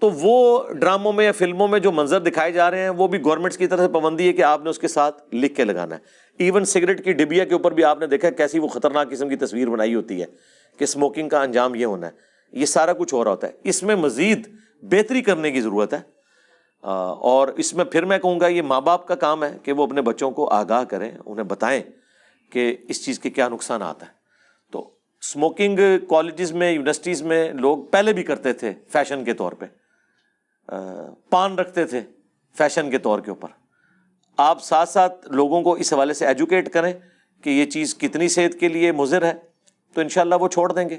تو وہ ڈراموں میں یا فلموں میں جو منظر دکھائے جا رہے ہیں وہ بھی گورنمنٹس کی طرف سے پابندی ہے کہ آپ نے اس کے ساتھ لکھ کے لگانا ہے. ایون سگریٹ کی ڈبیا کے اوپر بھی آپ نے دیکھا کیسی وہ خطرناک قسم کی تصویر بنائی ہوتی ہے کہ اسموکنگ کا انجام یہ ہونا ہے. یہ سارا کچھ ہو رہا ہوتا ہے. اس میں مزید بہتری کرنے کی ضرورت ہے, اور اس میں پھر میں کہوں گا یہ ماں باپ کا کام ہے کہ وہ اپنے بچوں کو آگاہ کریں, انہیں بتائیں کہ اس چیز کے کیا نقصانات ہیں. تو اسموکنگ کالجز میں یونیورسٹیز میں لوگ پہلے بھی کرتے تھے فیشن کے طور پہ, پان رکھتے تھے فیشن کے طور کے اوپر. آپ ساتھ ساتھ لوگوں کو اس حوالے سے ایجوکیٹ کریں کہ یہ چیز کتنی صحت کے لیے مضر ہے, تو انشاءاللہ وہ چھوڑ دیں گے.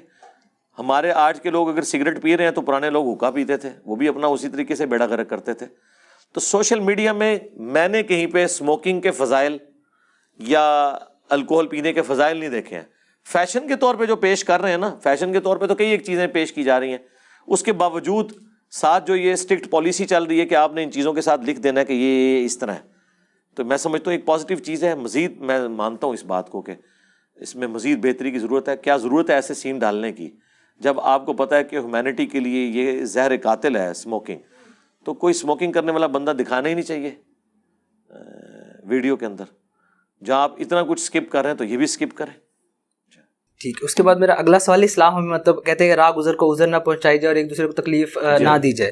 ہمارے آج کے لوگ اگر سگریٹ پی رہے ہیں تو پرانے لوگ حقہ پیتے تھے, وہ بھی اپنا اسی طریقے سے بیڑا غرق کرتے تھے. تو سوشل میڈیا میں نے کہیں پہ اسموکنگ کے فضائل یا الکوہل پینے کے فضائل نہیں دیکھے ہیں. فیشن کے طور پہ جو پیش کر رہے ہیں نا, فیشن کے طور پہ تو کئی ایک چیزیں پیش کی جا رہی ہیں, اس کے باوجود ساتھ جو یہ اسٹرکٹ پالیسی چل رہی ہے کہ آپ نے ان چیزوں کے ساتھ لکھ دینا ہے کہ یہ اس طرح ہے, تو میں سمجھتا ہوں ایک پازیٹیو چیز ہے. مزید میں مانتا ہوں اس بات کو کہ اس میں مزید بہتری کی ضرورت ہے. کیا ضرورت ہے ایسے سین ڈالنے کی جب آپ کو پتہ ہے کہ ہیومینٹی کے لیے یہ زہر قاتل ہے اسموکنگ, تو کوئی اسموکنگ کرنے والا بندہ دکھانا ہی نہیں چاہیے ویڈیو کے اندر. جہاں آپ اتنا کچھ اسکپ کر رہے ہیں تو یہ بھی اسکپ کریں. ٹھیک. اس کے بعد میرا اگلا سوال, اسلام ہمیں مطلب کہتے ہیں کہ راہ گزر کو عذر نہ پہنچائی جائے اور ایک دوسرے کو تکلیف نہ دی جائے.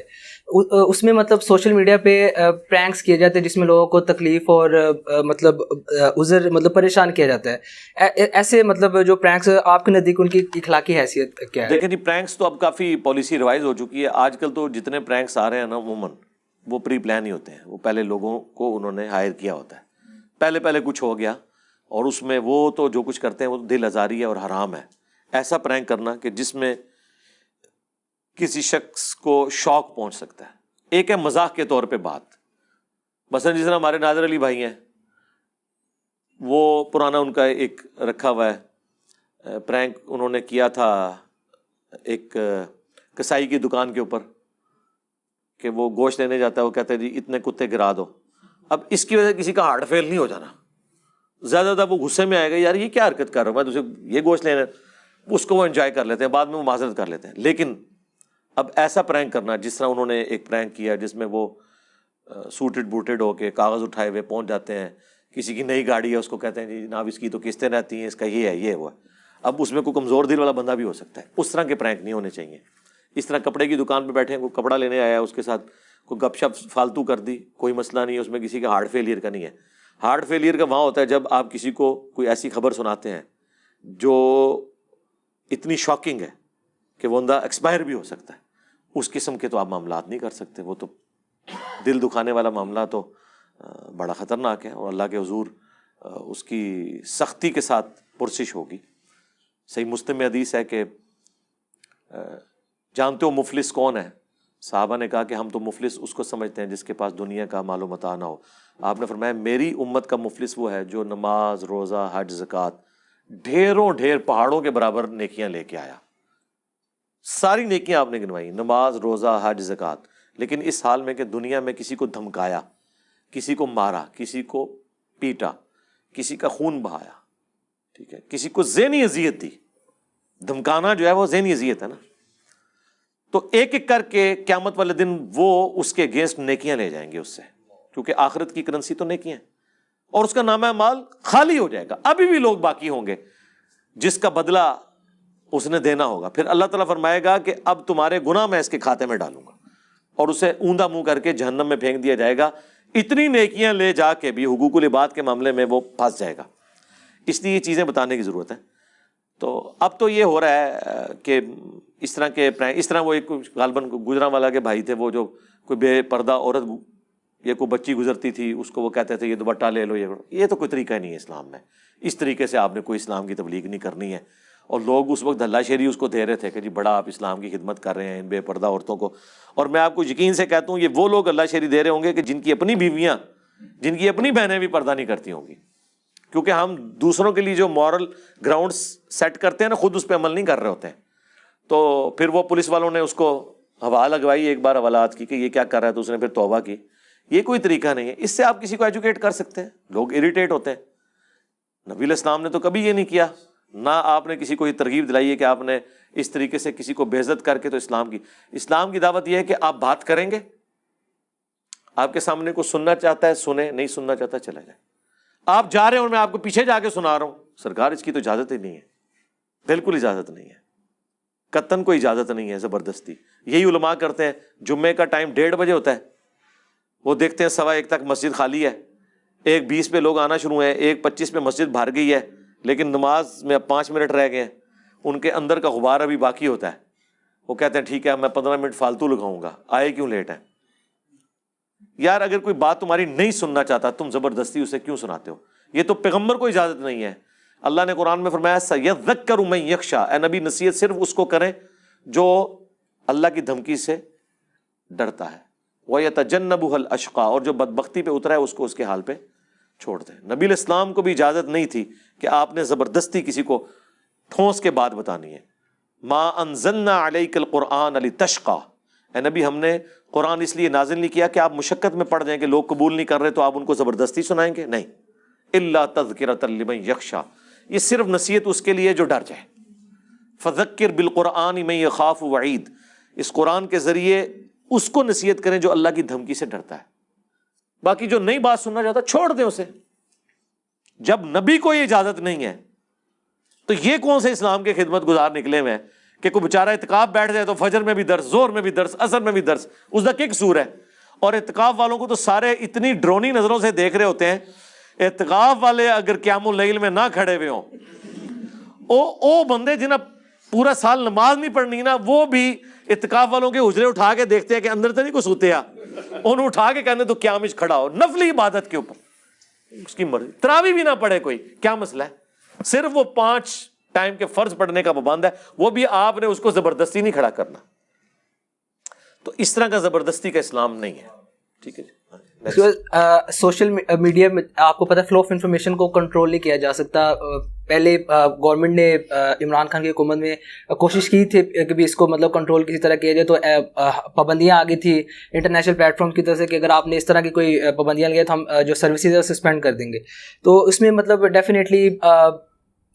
اس میں مطلب سوشل میڈیا پہ پرینکس کیے جاتے ہیں جس میں لوگوں کو تکلیف اور مطلب عذر مطلب پریشان کیا جاتا ہے. ایسے مطلب جو پرینکس آپ کے نزدیک ان کی اخلاقی حیثیت کیا ہے؟ دیکھیں جی, پرینکس تو اب کافی پالیسی ریوائز ہو چکی ہے. آج کل تو جتنے پرینکس آ رہے ہیں نا عموماً وہ پری پلان ہی ہوتے ہیں. وہ پہلے لوگوں کو انہوں نے ہائر کیا ہوتا ہے, پہلے کچھ ہو گیا اور اس میں وہ تو جو کچھ کرتے ہیں وہ دل آزاری ہے اور حرام ہے. ایسا پرینک کرنا کہ جس میں کسی شخص کو شوق پہنچ سکتا ہے. ایک ہے مزاق کے طور پہ بات, مثلا جس طرح ہمارے ناظر علی بھائی ہیں, وہ پرانا ان کا ایک رکھا ہوا ہے پرینک, انہوں نے کیا تھا ایک کسائی کی دکان کے اوپر کہ وہ گوشت لینے جاتا ہے, وہ کہتا ہے جی اتنے کتے گرا دو. اب اس کی وجہ سے کسی کا ہارٹ فیل نہیں ہو جانا, زیادہ زیادہ وہ غصے میں آئے گا یار یہ کیا حرکت کر رہا ہوں میں, تجھے یہ گوشت لینا, اس کو وہ انجوائے کر لیتے ہیں, بعد میں وہ معذرت کر لیتے ہیں. لیکن اب ایسا پرینک کرنا جس طرح انہوں نے ایک پرینک کیا جس میں وہ سوٹڈ بوٹڈ ہو کے کاغذ اٹھائے ہوئے پہنچ جاتے ہیں, کسی کی نئی گاڑی ہے اس کو کہتے ہیں جی جناب اس کی تو قسطیں رہتی ہیں, اس کا یہ ہے یہ ہوا. اب اس میں کوئی کمزور دل والا بندہ بھی ہو سکتا ہے. اس طرح کے پرینک نہیں ہونے چاہیے. اس طرح کپڑے کی دکان پہ بیٹھے ہیں, کوئی کپڑا لینے آیا ہے, اس کے ساتھ کوئی گپ شپ فالتو کر دی, کوئی مسئلہ نہیں ہے, اس میں کسی کا ہارٹ فیلئر کا نہیں ہے. ہارٹ فیلئر کا وہاں ہوتا ہے جب آپ کسی کو کوئی ایسی خبر سناتے ہیں جو اتنی شاکنگ ہے کہ وہ بندہ ایکسپائر بھی ہو سکتا ہے. اس قسم کے تو آپ معاملات نہیں کر سکتے. وہ تو دل دکھانے والا معاملہ تو بڑا خطرناک ہے, اور اللہ کے حضور اس کی سختی کے ساتھ پرسش ہوگی. صحیح مسلم میں حدیث ہے کہ جانتے ہو مفلس کون ہے؟ صحابہ نے کہا کہ ہم تو مفلس اس کو سمجھتے ہیں جس کے پاس دنیا کا مال و متاع نہ ہو. آپ نے فرمایا میری امت کا مفلس وہ ہے جو نماز, روزہ, حج, زکوٰۃ ڈھیروں ڈھیر پہاڑوں کے برابر نیکیاں لے کے آیا. ساری نیکیاں آپ نے گنوائی, نماز, روزہ, حج, زکوٰۃ, لیکن اس حال میں کہ دنیا میں کسی کو دھمکایا, کسی کو مارا, کسی کو پیٹا, کسی کا خون بہایا, ٹھیک ہے, کسی کو ذہنی اذیت دی, دھمکانا جو ہے وہ ذہنی اذیت ہے نا. تو ایک ایک کر کے قیامت والے دن وہ اس کے اگینسٹ نیکیاں لے جائیں گے اس سے, کیونکہ آخرت کی کرنسی تو نیکیاں ہیں, اور اس کا نامہ اعمال خالی ہو جائے گا. ابھی بھی لوگ باقی ہوں گے جس کا بدلہ اس نے دینا ہوگا. پھر اللہ تعالیٰ فرمائے گا کہ اب تمہارے گناہ میں اس کے کھاتے میں ڈالوں گا, اور اسے اوندا منہ کر کے جہنم میں پھینک دیا جائے گا. اتنی نیکیاں لے جا کے بھی حقوق العباد کے معاملے میں وہ پھنس جائے گا. اس لیے یہ چیزیں بتانے کی ضرورت ہے. تو اب تو یہ ہو رہا ہے کہ اس طرح وہ ایک غالباً گجرانوالا کے بھائی تھے, وہ جو کوئی بے پردہ عورت یا کوئی بچی گزرتی تھی, اس کو وہ کہتے تھے یہ دوپٹہ لے لو. یہ تو کوئی طریقہ نہیں ہے اسلام میں. اس طریقے سے آپ نے کوئی اسلام کی تبلیغ نہیں کرنی ہے. اور لوگ اس وقت ہلا شیری اس کو دے رہے تھے کہ جی بڑا آپ اسلام کی خدمت کر رہے ہیں ان بے پردہ عورتوں کو. اور میں آپ کو یقین سے کہتا ہوں یہ وہ لوگ ہلا شیری دے رہے ہوں گے کہ جن کی اپنی بیویاں, جن کی اپنی بہنیں بھی پردہ نہیں کرتی ہوں گی. کیونکہ ہم دوسروں کے لیے جو مورل گراؤنڈ سیٹ کرتے ہیں نا, خود اس پہ عمل نہیں کر رہے ہوتے ہیں. تو پھر وہ پولیس والوں نے اس کو ہوا لگوائی ایک بار حوالات کی کہ یہ کیا کر رہا ہے, تو اس نے پھر توبہ کی. یہ کوئی طریقہ نہیں ہے. اس سے آپ کسی کو ایجوکیٹ کر سکتے ہیں, لوگ اریٹیٹ ہوتے ہیں. نبی علیہ السلام نے تو کبھی یہ نہیں کیا, نہ آپ نے کسی کو یہ ترغیب دلائی ہے کہ آپ نے اس طریقے سے کسی کو بے عزت کر کے. تو اسلام کی دعوت یہ ہے کہ آپ بات کریں گے, آپ کے سامنے کو سننا چاہتا ہے سنیں, نہیں سننا چاہتا چلا جائے. آپ جا رہے ہیں اور میں آپ کو پیچھے جا کے سنا رہا ہوں, سرکار اس کی تو اجازت ہی نہیں ہے, بالکل اجازت نہیں ہے, قطعاً کوئی اجازت نہیں ہے زبردستی. یہی علماء کرتے ہیں. جمعے کا ٹائم 1:30 بجے ہوتا ہے, وہ دیکھتے ہیں 1:15 تک مسجد خالی ہے, 1:20 پہ لوگ آنا شروع ہیں, 1:25 پہ مسجد بھر گئی ہے, لیکن نماز میں اب 5 منٹ رہ گئے ہیں. ان کے اندر کا غبار ابھی باقی ہوتا ہے. وہ کہتے ہیں ٹھیک ہے میں 15 منٹ فالتو لگاؤں گا, آئے کیوں لیٹ ہیں. یار اگر کوئی بات تمہاری نہیں سننا چاہتا تم زبردستی اسے کیوں سناتے ہو؟ یہ تو پیغمبر کو اجازت نہیں ہے. اللہ نے قرآن میں فرمایا سَيَذَّكَّرُ مَن يَخْشَىٰ, اے نبی نصیحت صرف اس کو کریں جو اللہ کی دھمکی سے ڈرتا ہے. وَيَتَجَنَّبُهَا الْأَشْقَىٰ, اور جو بدبختی پہ اترا ہے اس کو اس کے حال پہ چھوڑ دیں. نبی علیہ السلام کو بھی اجازت نہیں تھی کہ آپ نے زبردستی کسی کو ٹھونس کے بات بتانی ہے. مَا أَنزَلْنَا عَلَيْكَ الْقُرْآنَ لِتَشْقَىٰ, اے نبی ہم نے قرآن اس لیے نازل نہیں کیا کہ آپ مشقت میں پڑ جائیں کہ لوگ قبول نہیں کر رہے تو آپ ان کو زبردستی سنائیں گے. نہیں, إِلَّا تَذْكِرَةً لِمَن يَخْشَىٰ, یہ صرف نصیحت اس کے لیے جو ڈر جائے. فَذَكِّرْ بِالْقُرْآنِ مَن يَخَافُ وَعِيدٍ, اس قرآن کے ذریعے اس کو نصیحت کریں جو اللہ کی دھمکی سے ڈرتا ہے. باقی جو نئی بات سننا چاہتا چھوڑ دیں اسے. جب نبی کو یہ اجازت نہیں ہے تو یہ کون سے اسلام کے خدمت گزار نکلے ہوئے ہیں کہ کوئی بیچارہ اعتکاف بیٹھ جائے تو فجر میں بھی درس, زور میں بھی درس, عصر میں بھی درس, اس کا کیا قصور ہے؟ اور اعتکاف والوں کو تو سارے اتنی ڈرونی نظروں سے دیکھ رہے ہوتے ہیں. اعتکاف والے اگر قیام اللیل میں نہ کھڑے ہوئے ہوں, او بندے جنہیں پورا سال نماز نہیں پڑھنی نا, وہ بھی اعتکاف والوں کے حجرے اٹھا کے دیکھتے ہیں کہ اندر تو نہیں کوئی سوتے آ, انہوں اٹھا کے کہنے تو قیام میں کھڑا ہو نفلی عبادت کے اوپر, اس کی مرضی. تراویح بھی نہ پڑھے کوئی, کیا مسئلہ ہے؟ صرف وہ 5 ٹائم کے فرض پڑھنے کا پابند ہے, وہ بھی آپ نے اس کو زبردستی نہیں کھڑا کرنا. تو اس طرح کا زبردستی کا اسلام نہیں ہے. ٹھیک ہے جی. سوشل میڈیا میں آپ کو پتہ ہے فلو آف انفارمیشن کو کنٹرول نہیں کیا جا سکتا. پہلے گورنمنٹ نے عمران خان کی حکومت میں کوشش کی تھی کہ بھی اس کو مطلب کنٹرول کسی طرح کیا جائے, تو پابندیاں آ گئی تھی انٹرنیشنل پلیٹ فارم کی طرف سے کہ اگر آپ نے اس طرح کی کوئی پابندیاں لگائی تو ہم جو سروسز ہے سسپینڈ کر دیں گے. تو اس میں مطلب ڈیفینیٹلی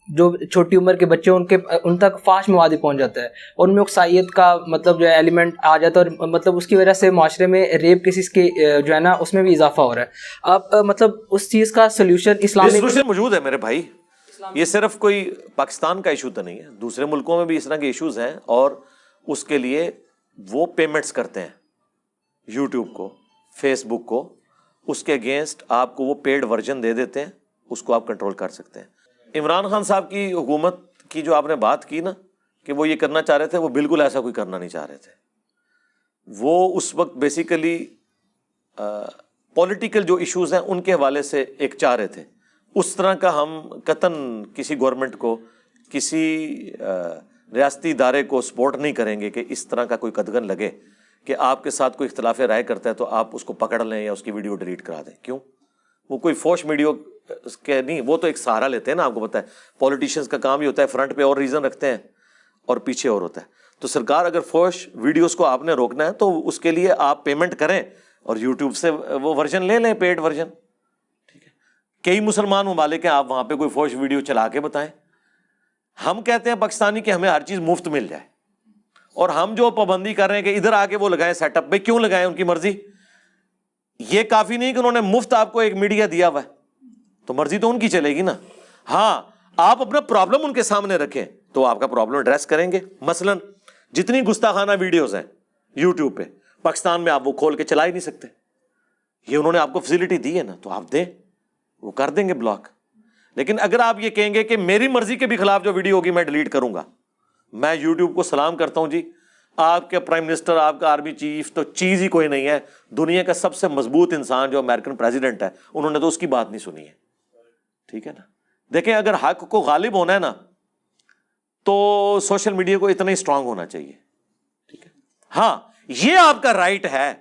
جو چھوٹی عمر کے بچے ان تک فاش مواد پہنچ جاتا ہے, اور ان میں اکسائیت کا مطلب جو ہے ایلیمنٹ آ جاتا ہے, اور مطلب اس کی وجہ سے معاشرے میں ریپ کیسز کے جو ہے نا اس میں بھی اضافہ ہو رہا ہے. آپ مطلب اس چیز کا سلوشن اسلام موجود ہے میرے بھائی. یہ صرف کوئی پاکستان کا ایشو تو نہیں ہے, دوسرے ملکوں میں بھی اس طرح کے ایشوز ہیں, اور اس کے لیے وہ پیمنٹس کرتے ہیں یوٹیوب کو, فیس بک کو, اس کے اگینسٹ آپ کو وہ پیڈ ورژن دے دیتے ہیں, اس کو آپ کنٹرول کر سکتے ہیں. عمران خان صاحب کی حکومت کی جو آپ نے بات کی نا کہ وہ یہ کرنا چاہ رہے تھے, وہ بالکل ایسا کوئی کرنا نہیں چاہ رہے تھے. وہ اس وقت بیسیکلی پولیٹیکل جو ایشوز ہیں ان کے حوالے سے ایک چاہ رہے تھے. اس طرح کا ہم قطعاً کسی گورنمنٹ کو, کسی ریاستی ادارے کو سپورٹ نہیں کریں گے کہ اس طرح کا کوئی قدغن لگے کہ آپ کے ساتھ کوئی اختلاف رائے کرتا ہے تو آپ اس کو پکڑ لیں یا اس کی ویڈیو ڈیلیٹ کرا دیں. کیوں؟ وہ کوئی فوش ویڈیو کے نہیں, وہ تو ایک سہارا لیتے ہیں نا. آپ کو پتہ ہے پولیٹیشینس کا کام ہی ہوتا ہے فرنٹ پہ اور ریزن رکھتے ہیں اور پیچھے اور ہوتا ہے. تو سرکار اگر فوش ویڈیوز کو آپ نے روکنا ہے تو اس کے لیے آپ پیمنٹ کریں اور یوٹیوب سے وہ ورژن لے لیں, پیڈ ورژن. ٹھیک ہے, کئی مسلمان ممالک ہیں, آپ وہاں پہ کوئی فوش ویڈیو چلا کے بتائیں. ہم کہتے ہیں پاکستانی کہ ہمیں ہر چیز مفت مل جائے, اور ہم جو پابندی کر رہے ہیں کہ ادھر آ کے وہ لگائیں سیٹ اپ, بھائی کیوں لگائیں, ان کی مرضی. یہ کافی نہیں کہ انہوں نے مفت آپ کو ایک میڈیا دیا ہوا ہے, تو مرضی تو ان کی چلے گی نا. ہاں آپ اپنا پرابلم ان کے سامنے رکھیں تو آپ کا پرابلم ایڈریس کریں گے. مثلا جتنی گستاخانہ ویڈیوز ہیں یوٹیوب پہ پاکستان میں, آپ وہ کھول کے چلا ہی نہیں سکتے. یہ انہوں نے آپ کو فیسلٹی دی ہے نا, تو آپ دیں, وہ کر دیں گے بلاک. لیکن اگر آپ یہ کہیں گے کہ میری مرضی کے بھی خلاف جو ویڈیو ہوگی میں ڈیلیٹ کروں گا, میں یوٹیوب کو سلام کرتا ہوں جی, آپ کے پرائم منسٹر, آپ کا آرمی چیف تو چیز ہی کوئی نہیں ہے. دنیا کا سب سے مضبوط انسان جو امریکن پریزیڈنٹ ہے, انہوں نے تو اس کی بات نہیں سنی ہے. ٹھیک ہے نا. دیکھیں اگر حق کو غالب ہونا ہے نا تو سوشل میڈیا کو اتنا ہی اسٹرانگ ہونا چاہیے. ٹھیک ہے. ہاں یہ آپ کا رائٹ ہے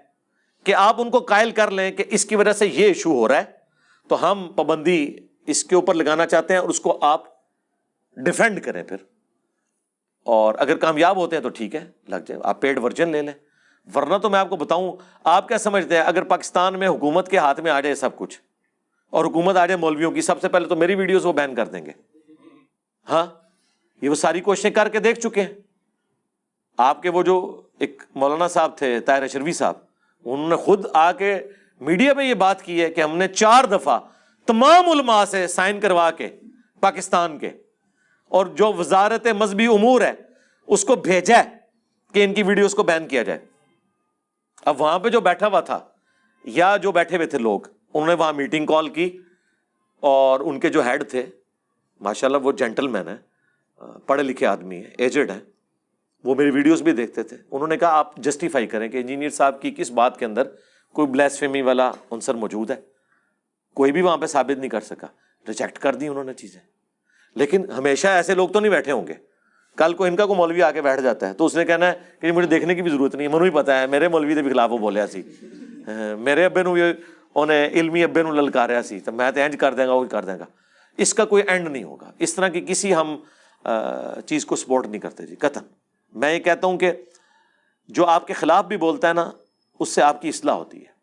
کہ آپ ان کو قائل کر لیں کہ اس کی وجہ سے یہ ایشو ہو رہا ہے, تو ہم پابندی اس کے اوپر لگانا چاہتے ہیں, اور اس کو آپ ڈیفینڈ کریں پھر. اور اگر کامیاب ہوتے ہیں تو ٹھیک ہے, لگ جائے, آپ پیڈ ورژن لے لیں. ورنہ تو میں آپ کو بتاؤں, آپ کیا سمجھتے ہیں اگر پاکستان میں حکومت کے ہاتھ میں آ جائے سب کچھ, اور حکومت آ جائے مولویوں کی, سب سے پہلے تو میری ویڈیوز وہ بین کر دیں گے. ہاں یہ وہ ساری کوششیں کر کے دیکھ چکے ہیں. آپ کے وہ جو ایک مولانا صاحب تھے طاہر اشرفی صاحب, انہوں نے خود آ کے میڈیا میں یہ بات کی ہے کہ ہم نے 4 دفعہ تمام علماء سے سائن کروا کے پاکستان کے, اور جو وزارت مذہبی امور ہے اس کو بھیجا ہے کہ ان کی ویڈیوز کو بین کیا جائے. اب وہاں پہ جو بیٹھا ہوا تھا یا جو بیٹھے ہوئے تھے لوگ, انہوں نے وہاں میٹنگ کال کی, اور ان کے جو ہیڈ تھے ماشاءاللہ وہ جینٹل مین ہے, پڑھے لکھے آدمی ہے, ایجڈ ہے, وہ میری ویڈیوز بھی دیکھتے تھے. انہوں نے کہا آپ جسٹیفائی کریں کہ انجینئر صاحب کی کس بات کے اندر کوئی بلیسفیمی والا عنصر موجود ہے. کوئی بھی وہاں پہ ثابت نہیں کر سکا, ریجیکٹ کر دی انہوں نے چیزیں. لیکن ہمیشہ ایسے لوگ تو نہیں بیٹھے ہوں گے. کل کو ان کا کوئی مولوی آ کے بیٹھ جاتا ہے تو اس نے کہنا ہے کہ مجھے دیکھنے کی بھی ضرورت نہیں ہے, منو ہی پتا ہے میرے مولوی کے بھی خلاف وہ بولیا سی, میرے ابے نو انہیں علمی ابے نو للکاریا سی, تو میں تو انج کر دیں گا, وہ کر دیں گا. اس کا کوئی اینڈ نہیں ہوگا. اس طرح کی کسی ہم چیز کو سپورٹ نہیں کرتے جی, قطعاً. میں یہ کہتا ہوں کہ جو آپ کے خلاف بھی بولتا ہے نا, اس سے آپ کی اصلاح ہوتی ہے.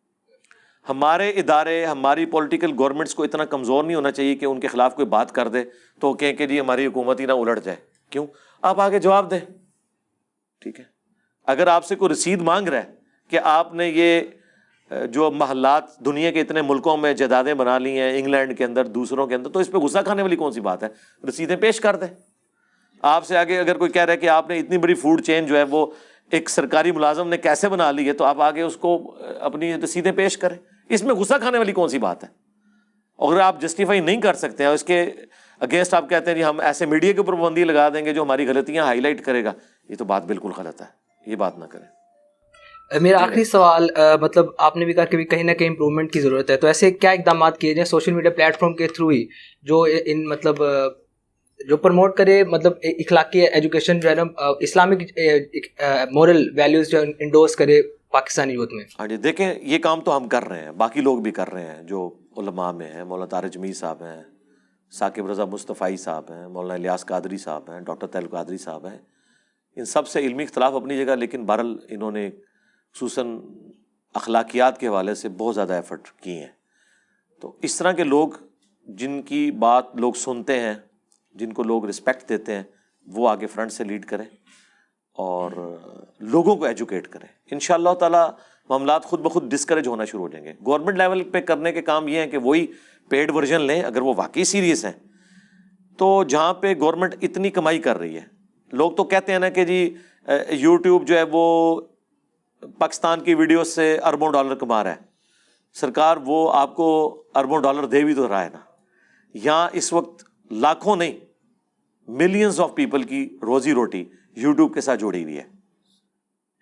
ہمارے ادارے, ہماری پولیٹیکل گورنمنٹس کو اتنا کمزور نہیں ہونا چاہیے کہ ان کے خلاف کوئی بات کر دے تو کہیں کہ جی ہماری حکومت ہی نہ الٹ جائے. کیوں؟ آپ آگے جواب دیں. ٹھیک ہے. اگر آپ سے کوئی رسید مانگ رہا ہے کہ آپ نے یہ جو محلات دنیا کے اتنے ملکوں میں جائیدادیں بنا لی ہیں, انگلینڈ کے اندر, دوسروں کے اندر, تو اس پہ غصہ کھانے والی کون سی بات ہے؟ رسیدیں پیش کر دیں. آپ سے آگے اگر کوئی کہہ رہا ہے کہ آپ نے اتنی بڑی فوڈ چین جو ہے وہ ایک سرکاری ملازم نے کیسے بنا لی ہے, تو آپ آگے اس کو اپنی رسیدیں پیش کریں. اس میں غصہ کھانے والی کون سی بات ہے؟ اگر آپ جسٹیفائی نہیں کر سکتے ہیں, اس کے اگینسٹ آپ کہتے ہیں جی ہم ایسے میڈیا کے اوپر پابندی لگا دیں گے جو ہماری غلطیاں ہائی لائٹ کرے گا, یہ تو بات بالکل غلط ہے. یہ بات نہ کریں. میرا آخری سوال, مطلب آپ نے بھی کہا کہ کہیں نہ کہیں امپرومنٹ کی ضرورت ہے, تو ایسے کیا اقدامات کیے جائیں سوشل میڈیا پلیٹ فارم کے تھرو ہی جو ان مطلب جو پروموٹ کرے, مطلب اخلاقی ایجوکیشن جو ہے نا, اسلامک مورل ویلیوز جو انڈورس کرے پاکستانی یوتھ میں؟ ہاں جی, دیکھیں یہ کام تو ہم کر رہے ہیں, باقی لوگ بھی کر رہے ہیں جو علماء میں ہیں. مولانا طارق جمیل صاحب ہیں, ثاقب رضا مصطفی صاحب ہیں, مولانا الیاس قادری صاحب ہیں, ڈاکٹر طاہر قادری صاحب ہیں. ان سب سے علمی اختلاف اپنی جگہ, لیکن بہرحال انہوں نے خصوصاً اخلاقیات کے حوالے سے بہت زیادہ ایفرٹ کی ہیں. تو اس طرح کے لوگ جن کی بات لوگ سنتے ہیں, جن کو لوگ رسپیکٹ دیتے ہیں, وہ آگے فرنٹ سے لیڈ کریں اور لوگوں کو ایجوکیٹ کریں. انشاءاللہ تعالیٰ معاملات خود بخود ڈسکریج ہونا شروع ہو جائیں گے. گورنمنٹ لیول پہ کرنے کے کام یہ ہیں کہ وہی پیڈ ورژن لیں اگر وہ واقعی سیریس ہیں. تو جہاں پہ گورنمنٹ اتنی کمائی کر رہی ہے, لوگ تو کہتے ہیں نا کہ جی یوٹیوب جو ہے وہ پاکستان کی ویڈیو سے اربوں ڈالر کما رہا ہے. سرکار وہ آپ کو اربوں ڈالر دے بھی تو رہا ہے نا. یہاں اس وقت لاکھوں نہیں ملینز آف پیپل کی روزی روٹی یوٹیوب کے ساتھ جوڑی ہوئی ہے.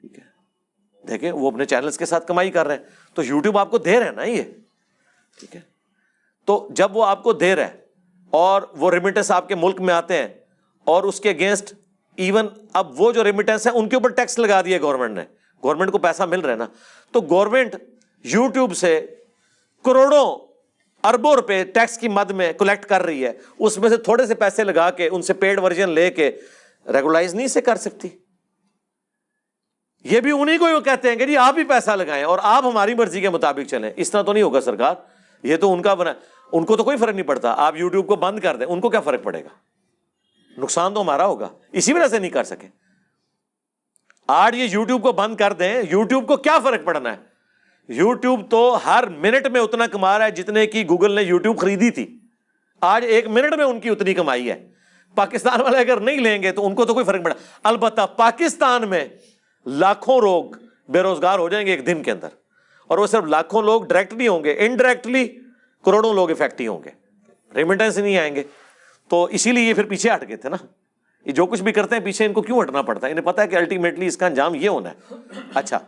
ٹھیک ہے, دیکھیں وہ اپنے چینلز کے ساتھ کمائی کر رہے ہیں, تو یوٹیوب آپ کو دے رہا ہے نا یہ. ٹھیک ہے, تو جب وہ آپ کو دے رہا ہے اور وہ ریمیٹنس آپ کے ملک میں آتے ہیں, اور اس کے اگینسٹ ایون اب وہ جو ریمیٹنس ہیں ان کے اوپر ٹیکس لگا دیا گورنمنٹ نے, گورنمنٹ کو پیسہ مل رہا ہے نا, تو گورنمنٹ یوٹیوب سے کروڑوں اربوں روپے ٹیکس کی مد میں کلیکٹ کر رہی ہے. اس میں سے تھوڑے سے پیسے لگا کے ان سے پیڈ ورژن لے کے ریگولائز نہیں سے کر سکتی. یہ بھی انہیں کو ہی کہتے ہیں کہ جی آپ ہی پیسہ لگائیں اور آپ ہماری مرضی کے مطابق چلیں. اس طرح تو نہیں ہوگا سرکار, یہ تو ان کا بنا, ان کو تو کوئی فرق نہیں پڑتا. آپ یوٹیوب کو بند کر دیں, ان کو کیا فرق پڑے گا؟ نقصان تو ہمارا ہوگا, اسی وجہ سے نہیں کر سکے. آج یہ یوٹیوب کو بند کر دیں, یوٹیوب کو کیا فرق پڑنا ہے؟ یوٹیوب تو ہر منٹ میں اتنا کما رہا ہے جتنے کی گوگل نے یوٹیوب خریدی تھی. آج ایک منٹ میں ان کی اتنی کمائی ہے. پاکستان والے اگر نہیں لیں گے تو ان کو تو کوئی فرق پڑا. البتہ پاکستان میں لاکھوں لوگ بے روزگار ہو جائیں گے ایک دن کے اندر, اور وہ صرف لاکھوں لوگ ڈائریکٹلی ہوں گے, انڈائریکٹلی کروڑوں لوگ افیکٹ ہی ہوں گے, ریمیٹنس نہیں آئیں گے. تو اسی لیے یہ پھر پیچھے ہٹ گئے تھے نا. یہ جو کچھ بھی کرتے ہیں پیچھے ان کو کیوں ہٹنا پڑتا ہے؟ انہیں پتا ہے کہ الٹیمیٹلی اس کا انجام یہ ہونا ہے. اچھا,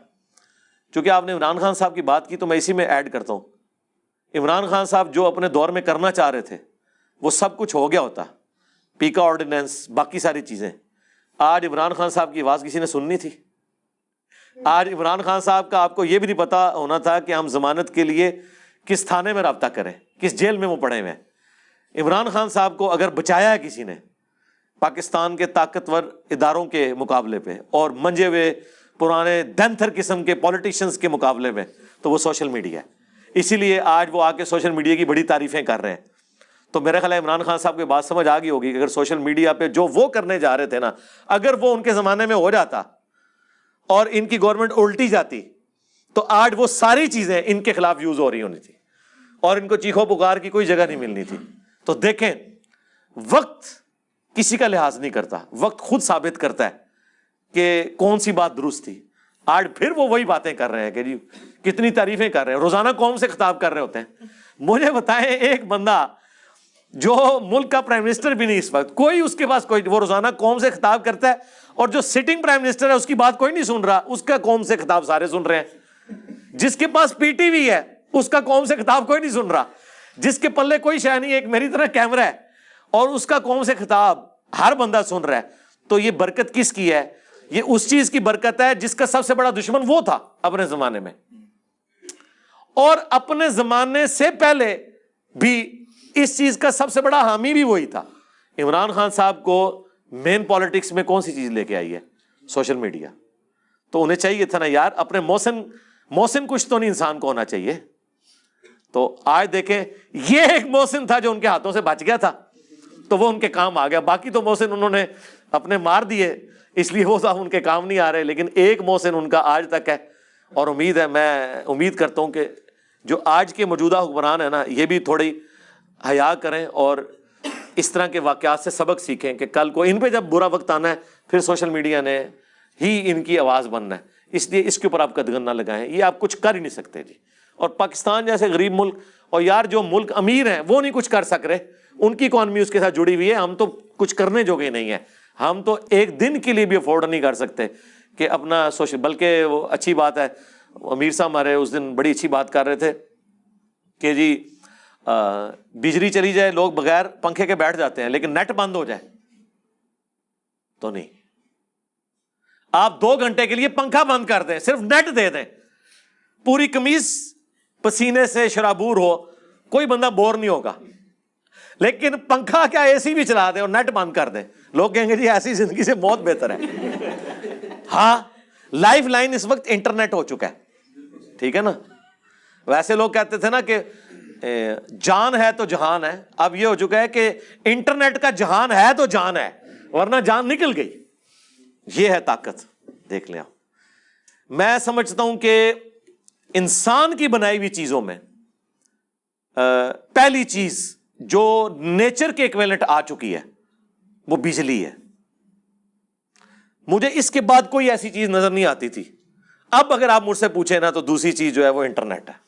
چونکہ آپ نے عمران خان صاحب کی بات کی تو میں اسی میں ایڈ کرتا ہوں. عمران خان صاحب جو اپنے دور میں کرنا چاہ رہے تھے وہ سب کچھ ہو گیا ہوتا, پیکا آرڈیننس, باقی ساری چیزیں. آج عمران خان صاحب کی آواز کسی نے سننی تھی؟ آج عمران خان صاحب کا آپ کو یہ بھی نہیں پتا ہونا تھا کہ ہم ضمانت کے لیے کس تھانے میں رابطہ کریں, کس جیل میں وہ پڑے ہوئے ہیں. عمران خان صاحب کو اگر بچایا ہے کسی نے پاکستان کے طاقتور اداروں کے مقابلے پہ اور منجے ہوئے پرانے دنتھر قسم کے پولیٹیشنز کے مقابلے میں, تو وہ سوشل میڈیا ہے. اسی لیے آج وہ آ کے سوشل میڈیا کی بڑی تعریفیں کر رہے ہیں. تو میرا خیال ہے عمران خان صاحب کی بات سمجھ آ گئی ہوگی کہ اگر سوشل میڈیا پہ جو وہ کرنے جا رہے تھے نا, اگر وہ ان کے زمانے میں ہو جاتا اور ان کی گورنمنٹ الٹی جاتی تو آج وہ ساری چیزیں ان کے خلاف یوز ہو رہی ہونی تھی اور ان کو چیخو پکار کی کوئی جگہ نہیں ملنی تھی. تو دیکھیں, وقت کسی کا لحاظ نہیں کرتا, وقت خود ثابت کرتا ہے کہ کون سی بات درست تھی. آج پھر وہ وہی باتیں کر رہے ہیں کہ جی کتنی تعریفیں کر رہے ہیں, روزانہ قوم سے خطاب کر رہے ہوتے ہیں. مجھے بتائیں ایک بندہ جو ملک کا پرائم منسٹر بھی نہیں اس وقت, کوئی اس کے پاس کوئی, وہ روزانہ قوم سے خطاب کرتا ہے, اور جو سٹنگ پرائم منسٹر ہے اس کی بات کوئی نہیں سن رہا, اس کا قوم سے خطاب سارے سن رہے ہیں. جس کے پاس پی ٹی وی ہے اس کا قوم سے خطاب کوئی نہیں سن رہا, جس کے پلے کوئی شے نہیں, ایک میری طرح کیمرہ ہے اور اس کا قوم سے خطاب ہر بندہ سن رہا ہے. تو یہ برکت کس کی ہے؟ یہ اس چیز کی برکت ہے جس کا سب سے بڑا دشمن وہ تھا اپنے زمانے میں, اور اپنے زمانے سے پہلے بھی اس چیز کا سب سے بڑا حامی بھی وہی تھا. عمران خان صاحب کو مین پالیٹکس میں کون سی چیز لے کے آئی ہے؟ Social media. تو انہیں چاہیے تھا نا یار, اپنے محسن کچھ تو نہیں انسان کو ہونا چاہیے. تو آج دیکھیں یہ ایک محسن تھا جو ان کے ہاتھوں سے بچ گیا تھا تو وہ ان کے کام آ گیا. باقی تو محسن انہوں نے اپنے مار دیے, اس لیے وہ صاحب ان کے کام نہیں آ رہے. لیکن ایک محسن ان کا آج تک ہے, اور امید ہے, میں امید کرتا ہوں کہ جو آج کے موجودہ حکمران ہیں نا, یہ بھی تھوڑی حیا کریں اور اس طرح کے واقعات سے سبق سیکھیں کہ کل کو ان پہ جب برا وقت آنا ہے پھر سوشل میڈیا نے ہی ان کی آواز بننا ہے. اس لیے اس کے اوپر آپ قدغن نہ لگائیں, یہ آپ کچھ کر ہی نہیں سکتے جی. اور پاکستان جیسے غریب ملک, اور یار جو ملک امیر ہیں وہ نہیں کچھ کر سک رہے, ان کی اکانومی اس کے ساتھ جڑی ہوئی ہے. ہم تو کچھ کرنے جوگے نہیں ہیں, ہم تو ایک دن کے لیے بھی افورڈ نہیں کر سکتے کہ اپنا سوشل. بلکہ وہ اچھی بات ہے, امیر صاحب ہمارے اس دن بڑی اچھی بات کر رہے تھے کہ جی بجلی چلی جائے لوگ بغیر پنکھے کے بیٹھ جاتے ہیں, لیکن نیٹ بند ہو جائے تو نہیں. آپ 2 گھنٹے کے لیے پنکھا بند کر دیں, صرف نیٹ دے دیں, پوری قمیض پسینے سے شرابور ہو, کوئی بندہ بور نہیں ہوگا. لیکن پنکھا کیا اے سی بھی چلا دیں اور نیٹ بند کر دیں, لوگ کہیں گے جی ایسی زندگی سے موت بہتر ہے. ہاں, لائف لائن اس وقت انٹرنیٹ ہو چکا ہے, ٹھیک ہے نا. ویسے لوگ کہتے تھے نا کہ جان ہے تو جہان ہے, اب یہ ہو چکا ہے کہ انٹرنیٹ کا جہان ہے تو جان ہے, ورنہ جان نکل گئی. یہ ہے طاقت, دیکھ لیں آپ. میں سمجھتا ہوں کہ انسان کی بنائی ہوئی چیزوں میں پہلی چیز جو نیچر کے ایکویلنٹ آ چکی ہے وہ بجلی ہے. مجھے اس کے بعد کوئی ایسی چیز نظر نہیں آتی تھی. اب اگر آپ مجھ سے پوچھیں نا تو دوسری چیز جو ہے وہ انٹرنیٹ ہے,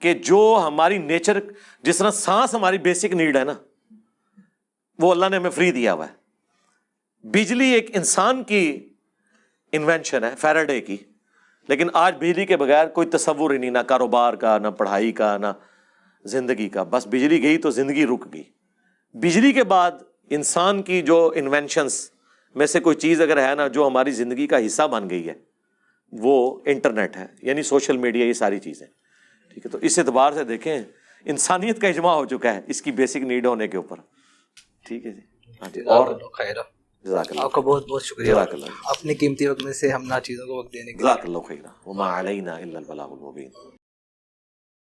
کہ جو ہماری نیچر, جس طرح سانس ہماری بیسک نیڈ ہے نا, وہ اللہ نے ہمیں فری دیا ہوا ہے. بجلی ایک انسان کی انوینشن ہے, فیراڈے کی, لیکن آج بجلی کے بغیر کوئی تصور ہی نہیں, نہ کاروبار کا, نہ پڑھائی کا, نہ زندگی کا. بس بجلی گئی تو زندگی رک گئی. بجلی کے بعد انسان کی جو انوینشنس میں سے کوئی چیز اگر ہے نا جو ہماری زندگی کا حصہ بن گئی ہے, وہ انٹرنیٹ ہے, یعنی سوشل میڈیا, یہ ساری چیزیں, ٹھیک ہے. تو اس اعتبار سے دیکھیں انسانیت کا اجماع ہو چکا ہے اس کی بیسک نیڈ ہونے کے اوپر, ٹھیک ہے جی. ہاں جی, اور جزاک اللہ, آپ کا بہت بہت شکریہ اپنے قیمتی وقت میں سے ہم نا چیزوں کو وقت دینے کے لیے. جزاک اللہ خیرا, وما علینا الا البلاغ المبین.